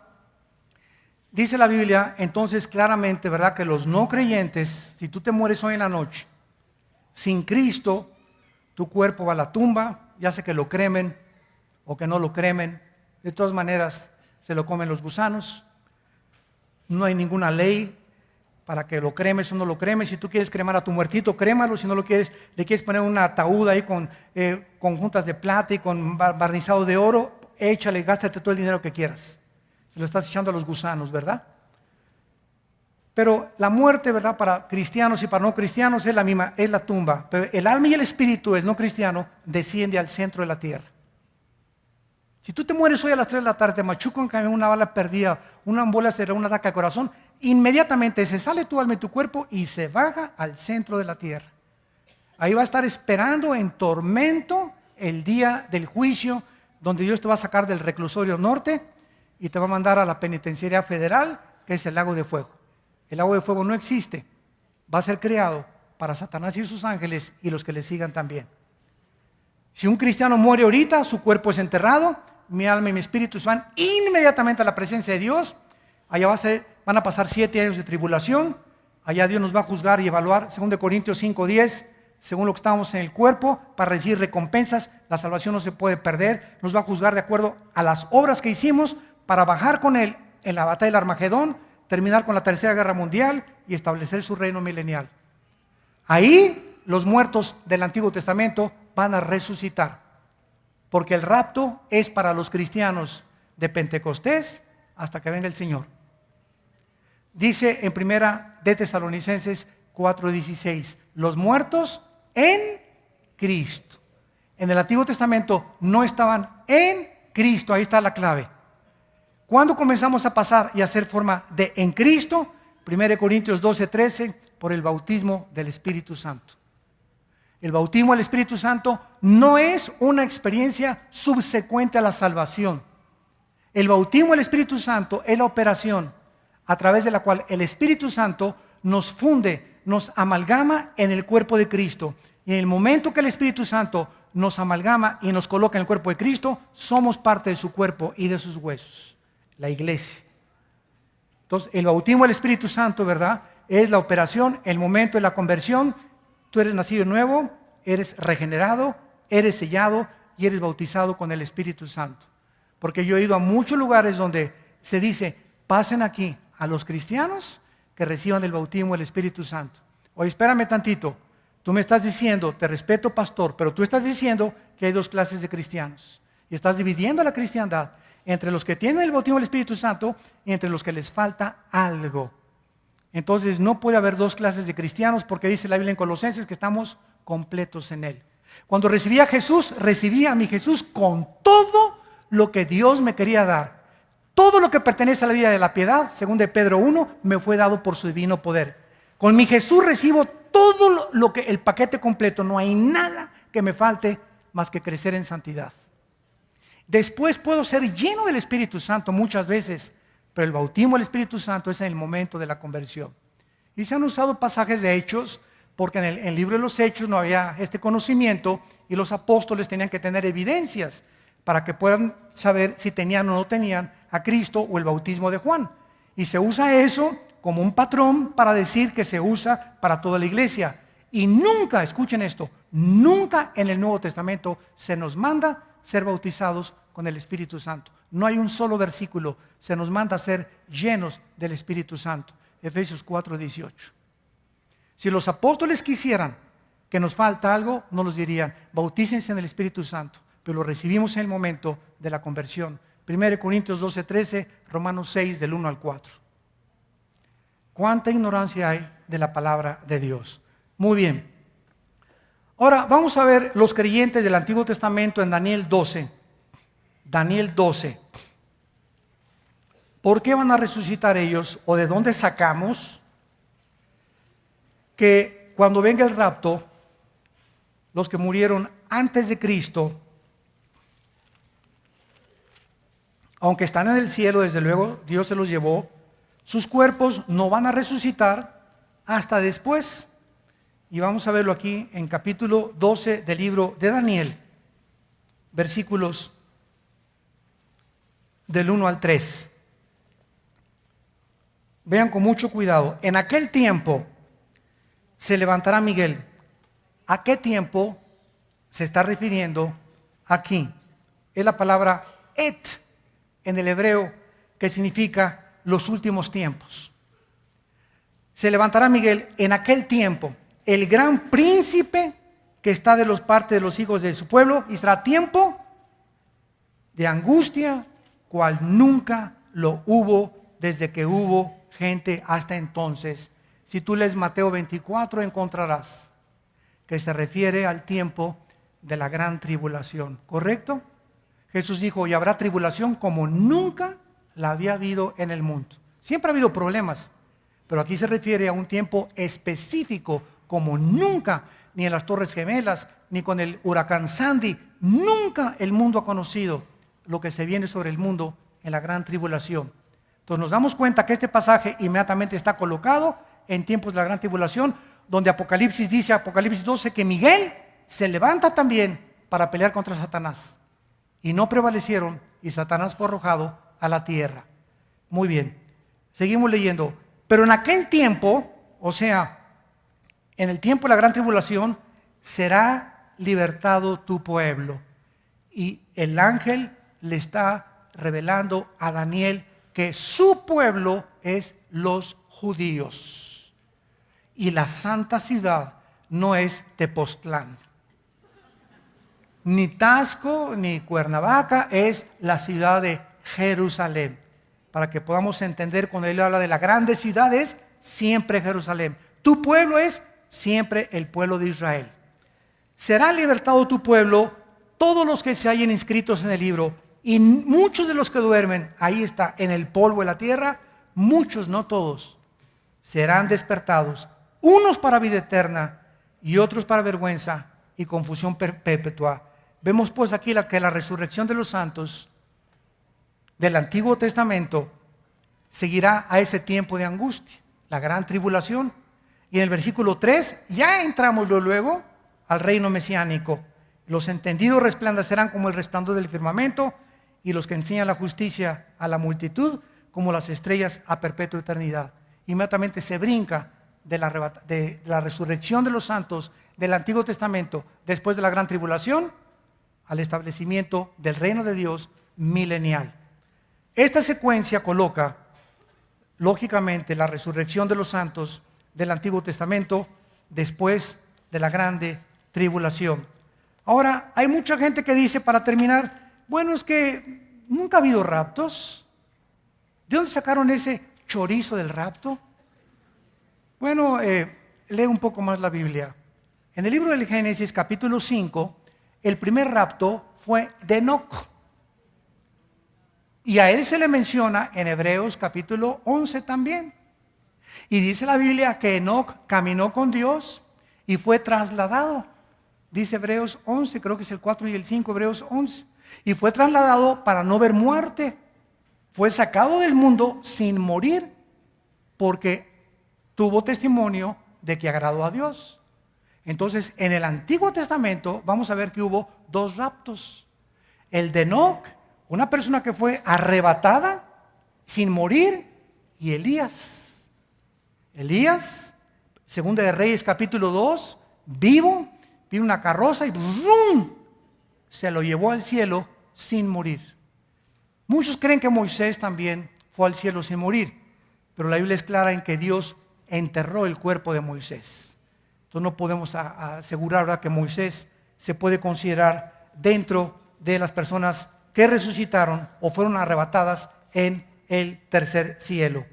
dice la Biblia entonces claramente, ¿verdad? Que los no creyentes, si tú te mueres hoy en la noche, Sin Cristo, tu cuerpo va a la tumba, ya sea que lo cremen o que no lo cremen. De todas maneras, se lo comen los gusanos. No hay ninguna ley para que lo cremes o no lo cremes. Si tú quieres cremar a tu muertito, crémalo. Si no lo quieres, le quieres poner un ataúd ahí con juntas de plata y con barnizado de oro, échale, gástate todo el dinero que quieras. Se lo estás echando a los gusanos, ¿verdad? Pero la muerte, ¿verdad? Para cristianos y para no cristianos es la misma, es la tumba. Pero el alma y el espíritu del no cristiano desciende al centro de la tierra. Si tú te mueres hoy a las 3 de la tarde, te machucan una bala perdida, una embolia cerebral, un ataque al corazón, inmediatamente se sale tu alma y tu cuerpo y se baja al centro de la tierra. Ahí va a estar esperando en tormento el día del juicio, donde Dios te va a sacar del reclusorio norte y te va a mandar a la penitenciaría federal, que es el lago de fuego. El lago de fuego no existe, va a ser creado para Satanás y sus ángeles y los que le sigan también. Si un cristiano muere ahorita, su cuerpo es enterrado, mi alma y mi espíritu se van inmediatamente a la presencia de Dios. Allá van a pasar 7 años de tribulación. Allá Dios nos va a juzgar y evaluar, según de Corintios 5:10, según lo que estamos en el cuerpo, para recibir recompensas. La salvación no se puede perder. Nos va a juzgar de acuerdo a las obras que hicimos para bajar con Él en la batalla del Armagedón, terminar con la tercera guerra mundial y establecer su reino milenial. Ahí los muertos del Antiguo Testamento van a resucitar, porque el rapto es para los cristianos de Pentecostés hasta que venga el Señor. Dice en primera de Tesalonicenses 4:16, los muertos en Cristo. En el Antiguo Testamento no estaban en Cristo, ahí está la clave. ¿Cuándo comenzamos a pasar y a hacer forma de en Cristo? 1 Corintios 12:13, por el bautismo del Espíritu Santo. El bautismo del Espíritu Santo no es una experiencia subsecuente a la salvación. El bautismo del Espíritu Santo es la operación a través de la cual el Espíritu Santo nos funde, nos amalgama en el cuerpo de Cristo. Y en el momento que el Espíritu Santo nos amalgama y nos coloca en el cuerpo de Cristo, somos parte de su cuerpo y de sus huesos, la iglesia. Entonces, el bautismo del Espíritu Santo, ¿verdad?, es la operación, el momento de la conversión. Tú eres nacido nuevo, eres regenerado, eres sellado y eres bautizado con el Espíritu Santo. Porque yo he ido a muchos lugares donde se dice, pasen aquí a los cristianos que reciban el bautismo del Espíritu Santo. Oye, espérame tantito, tú me estás diciendo, te respeto pastor, pero tú estás diciendo que hay 2 clases de cristianos. Y estás dividiendo la cristiandad entre los que tienen el bautismo del Espíritu Santo y entre los que les falta algo. Entonces no puede haber 2 clases de cristianos, porque dice la Biblia en Colosenses que estamos completos en Él. Cuando recibí a Jesús, recibí a mi Jesús con todo lo que Dios me quería dar. Todo lo que pertenece a la vida de la piedad, según de Pedro 1, me fue dado por su divino poder. Con mi Jesús recibo todo lo que el paquete completo. No hay nada que me falte más que crecer en santidad. Después puedo ser lleno del Espíritu Santo muchas veces, pero el bautismo del Espíritu Santo es en el momento de la conversión. Y se han usado pasajes de Hechos, porque en el libro de los Hechos no había este conocimiento y los apóstoles tenían que tener evidencias para que puedan saber si tenían o no tenían a Cristo o el bautismo de Juan. Y se usa eso como un patrón para decir que se usa para toda la iglesia. Y nunca, escuchen esto, nunca en el Nuevo Testamento se nos manda ser bautizados con el Espíritu Santo. No hay un solo versículo, se nos manda a ser llenos del Espíritu Santo. Efesios 4:18. Si los apóstoles quisieran que nos falta algo, no nos dirían, bautícense en el Espíritu Santo, pero lo recibimos en el momento de la conversión. 1 Corintios 12:13, Romanos 6, del 1 al 4. ¿Cuánta ignorancia hay de la palabra de Dios? Muy bien. Ahora vamos a ver los creyentes del Antiguo Testamento en Daniel 12. Daniel 12. ¿Por qué van a resucitar ellos? ¿O de dónde sacamos que cuando venga el rapto, los que murieron antes de Cristo, aunque están en el cielo, desde luego Dios se los llevó, sus cuerpos no van a resucitar hasta después? Y vamos a verlo aquí en capítulo 12 del libro de Daniel, versículos del 1 al 3. Vean con mucho cuidado. En aquel tiempo se levantará Miguel, ¿a qué tiempo se está refiriendo aquí? Es la palabra et en el hebreo, que significa los últimos tiempos. Se levantará Miguel en aquel tiempo, el gran príncipe que está de los partes de los hijos de su pueblo, y será tiempo de angustia, cual nunca lo hubo desde que hubo gente hasta entonces. Si tú lees Mateo 24, encontrarás que se refiere al tiempo de la gran tribulación, ¿correcto? Jesús dijo, y habrá tribulación como nunca la había habido en el mundo. Siempre ha habido problemas, pero aquí se refiere a un tiempo específico como nunca, ni en las Torres Gemelas, ni con el huracán Sandy, nunca el mundo ha conocido lo que se viene sobre el mundo en la gran tribulación. Entonces nos damos cuenta que este pasaje inmediatamente está colocado en tiempos de la gran tribulación, donde Apocalipsis dice, Apocalipsis 12, que Miguel se levanta también para pelear contra Satanás. Y no prevalecieron, y Satanás fue arrojado a la tierra. Muy bien, seguimos leyendo. Pero en aquel tiempo, o sea, en el tiempo de la gran tribulación, será libertado tu pueblo. Y el ángel le está revelando a Daniel que su pueblo es los judíos. Y la santa ciudad no es Tepoztlán, ni Tasco, ni Cuernavaca, es la ciudad de Jerusalén. Para que podamos entender, cuando él habla de la grande ciudad, es siempre Jerusalén. Tu pueblo es siempre el pueblo de Israel. Será libertado tu pueblo, todos los que se hayan inscritos en el libro, y muchos de los que duermen, ahí está, en el polvo de la tierra, muchos, no todos, serán despertados, unos para vida eterna y otros para vergüenza y confusión perpetua. Vemos pues aquí que la resurrección de los santos del Antiguo Testamento seguirá a ese tiempo de angustia, la gran tribulación. Y en el versículo 3 ya entramos luego al reino mesiánico. Los entendidos resplandecerán como el resplandor del firmamento, y los que enseñan la justicia a la multitud como las estrellas a perpetua eternidad. Inmediatamente se brinca de la resurrección de los santos del Antiguo Testamento después de la gran tribulación al establecimiento del reino de Dios milenial. Esta secuencia coloca lógicamente la resurrección de los santos del Antiguo Testamento después de la grande tribulación. Ahora, hay mucha gente que dice, para terminar, bueno, es que nunca ha habido raptos. ¿De dónde sacaron ese chorizo del rapto? Bueno, lee un poco más la Biblia. En el libro del Génesis, capítulo 5, el primer rapto fue de Enoc. Y a él se le menciona en Hebreos capítulo 11 también. Y dice la Biblia que Enoc caminó con Dios y fue trasladado. Dice Hebreos 11, creo que es el 4 y el 5, Hebreos 11. Y fue trasladado para no ver muerte. Fue sacado del mundo sin morir, porque tuvo testimonio de que agradó a Dios. Entonces, en el Antiguo Testamento vamos a ver que hubo dos raptos. El de Enoc, una persona que fue arrebatada sin morir, y Elías. Elías, Segunda de Reyes capítulo 2, vivo, vino una carroza y ¡brum!, se lo llevó al cielo sin morir. Muchos creen que Moisés también fue al cielo sin morir, pero la Biblia es clara en que Dios enterró el cuerpo de Moisés. Entonces no podemos asegurar, ¿verdad?, que Moisés se puede considerar dentro de las personas que resucitaron o fueron arrebatadas en el tercer cielo.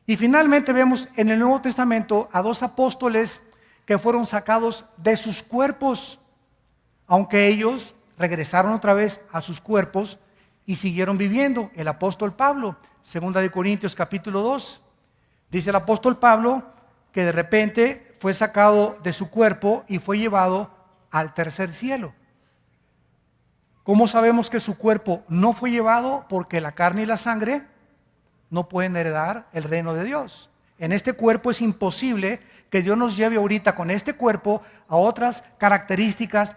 Y finalmente vemos en el Nuevo Testamento a dos apóstoles que fueron sacados de sus cuerpos, aunque ellos regresaron otra vez a sus cuerpos y siguieron viviendo. El apóstol Pablo, Segunda de Corintios capítulo 2, dice el apóstol Pablo que de repente fue sacado de su cuerpo y fue llevado al tercer cielo. ¿Cómo sabemos que su cuerpo no fue llevado? Porque la carne y la sangre no pueden heredar el reino de Dios. En este cuerpo es imposible que Dios nos lleve ahorita con este cuerpo a otras características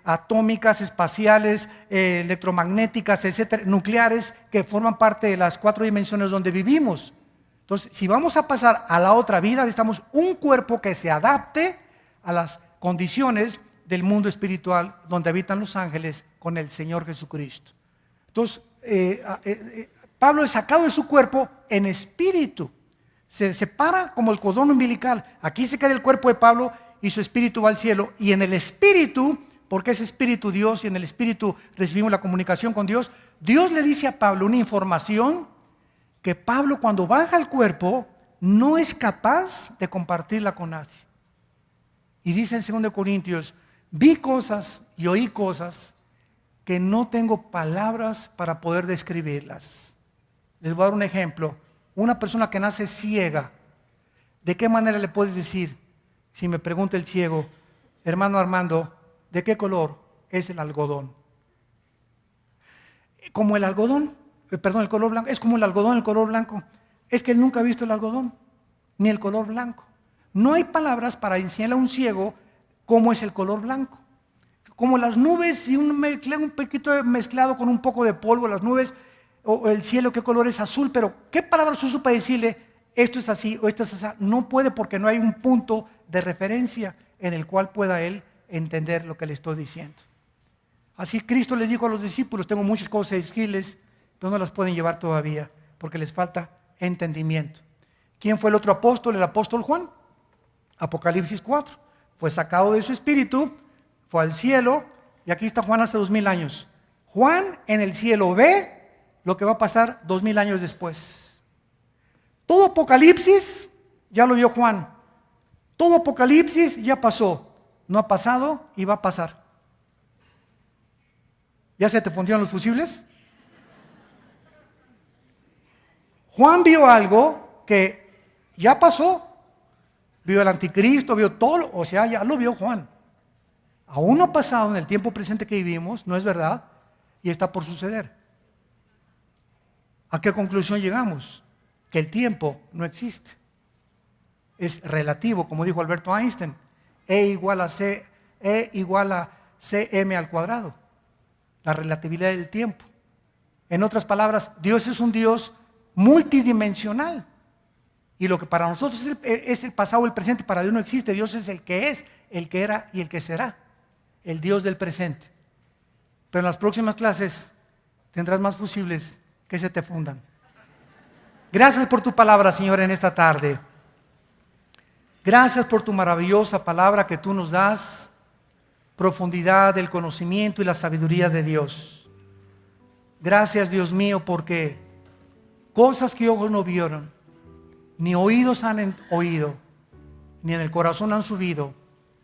atómicas, espaciales, electromagnéticas, etcétera, nucleares, que forman parte de las 4 dimensiones donde vivimos. Entonces, si vamos a pasar a la otra vida, necesitamos un cuerpo que se adapte a las condiciones del mundo espiritual donde habitan los ángeles con el Señor Jesucristo. Entonces, Pablo es sacado de su cuerpo en espíritu. Se separa como el cordón umbilical. Aquí se queda el cuerpo de Pablo y su espíritu va al cielo. Y en el espíritu, porque es espíritu Dios y en el espíritu recibimos la comunicación con Dios, Dios le dice a Pablo una información que Pablo cuando baja al cuerpo no es capaz de compartirla con nadie. Y dice en 2 Corintios, vi cosas y oí cosas que no tengo palabras para poder describirlas. Les voy a dar un ejemplo. Una persona que nace ciega, ¿de qué manera le puedes decir? Si me pregunta el ciego, hermano Armando, ¿de qué color es el algodón? Como el algodón, el color blanco, es como el algodón, el color blanco. Es que él nunca ha visto el algodón, ni el color blanco. No hay palabras para enseñarle a un ciego cómo es el color blanco. Como las nubes y un poquito mezclado con un poco de polvo, las nubes o el cielo, qué color es azul, pero ¿qué palabras uso para decirle esto es así o esto es así? No puede porque no hay un punto de referencia en el cual pueda él entender lo que le estoy diciendo. Así Cristo les dijo a los discípulos, tengo muchas cosas que decirles, pero no las pueden llevar todavía porque les falta entendimiento. ¿Quién fue el otro apóstol? El apóstol Juan. Apocalipsis 4. Fue sacado de su espíritu, fue al cielo y aquí está Juan hace 2000 años. Juan en el cielo ve lo que va a pasar 2000 años después. Todo Apocalipsis ya lo vio Juan. Todo Apocalipsis ya pasó. No ha pasado y va a pasar. ¿Ya se te fundieron los fusibles? Juan vio algo que ya pasó. Vio el anticristo, vio todo, o sea, ya lo vio Juan. Aún no ha pasado en el tiempo presente que vivimos, no es verdad, y está por suceder. ¿A qué conclusión llegamos? Que el tiempo no existe. Es relativo, como dijo Alberto Einstein. E igual a cm al cuadrado. La relatividad del tiempo. En otras palabras, Dios es un Dios multidimensional. Y lo que para nosotros es el pasado o el presente, para Dios no existe. Dios es el que es, el que era y el que será. El Dios del presente. Pero en las próximas clases tendrás más fusibles que se te fundan. Gracias por tu palabra, Señor, en esta tarde. Gracias por tu maravillosa palabra que tú nos das, profundidad del conocimiento y la sabiduría de Dios. Gracias, Dios mío, porque cosas que ojos no vieron, ni oídos han oído, ni en el corazón han subido,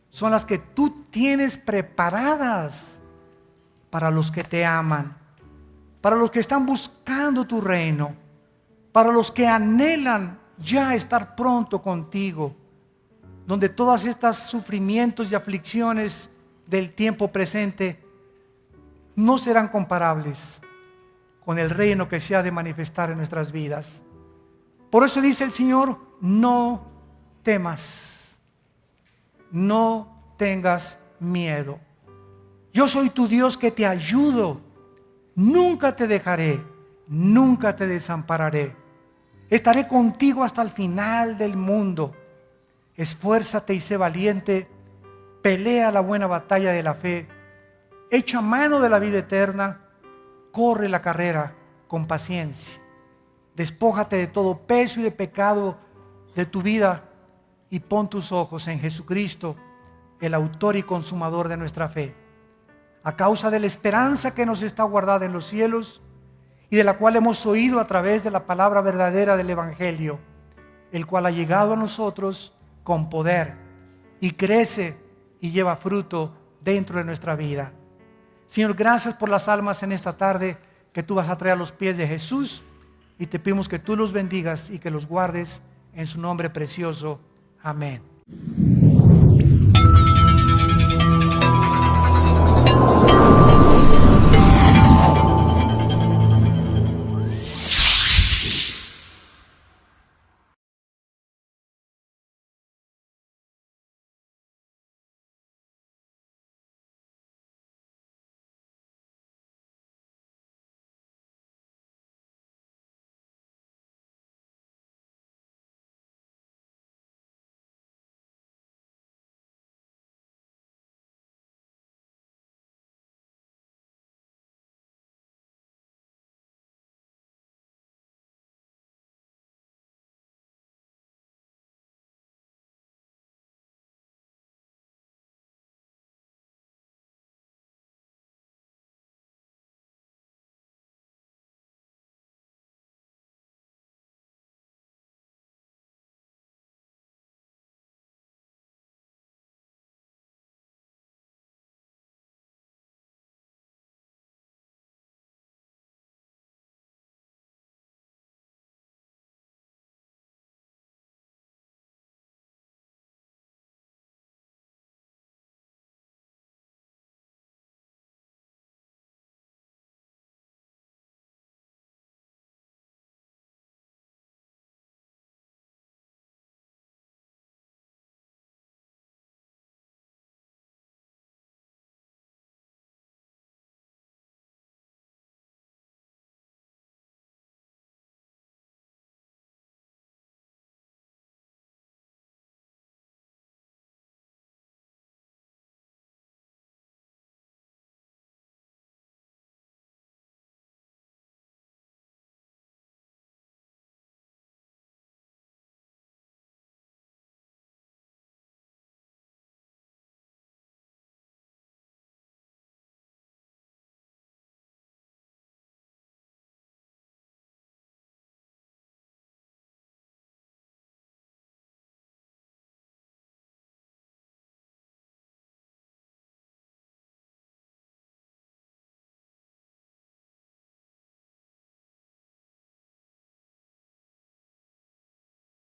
son las que tú tienes preparadas para los que te aman, para los que están buscando tu reino, para los que anhelan ya estar pronto contigo, donde todos estos sufrimientos y aflicciones del tiempo presente no serán comparables con el reino que se ha de manifestar en nuestras vidas. Por eso dice el Señor, no temas, no tengas miedo. Yo soy tu Dios que te ayudo, nunca te dejaré, nunca te desampararé. Estaré contigo hasta el final del mundo. Esfuérzate y sé valiente, pelea la buena batalla de la fe, echa mano de la vida eterna, corre la carrera con paciencia. Despójate de todo peso y de pecado de tu vida y pon tus ojos en Jesucristo, el autor y consumador de nuestra fe. A causa de la esperanza que nos está guardada en los cielos y de la cual hemos oído a través de la palabra verdadera del Evangelio, el cual ha llegado a nosotros con poder y crece y lleva fruto dentro de nuestra vida. Señor, gracias por las almas en esta tarde que tú vas a traer a los pies de Jesús. Y te pedimos que tú los bendigas y que los guardes en su nombre precioso. Amén.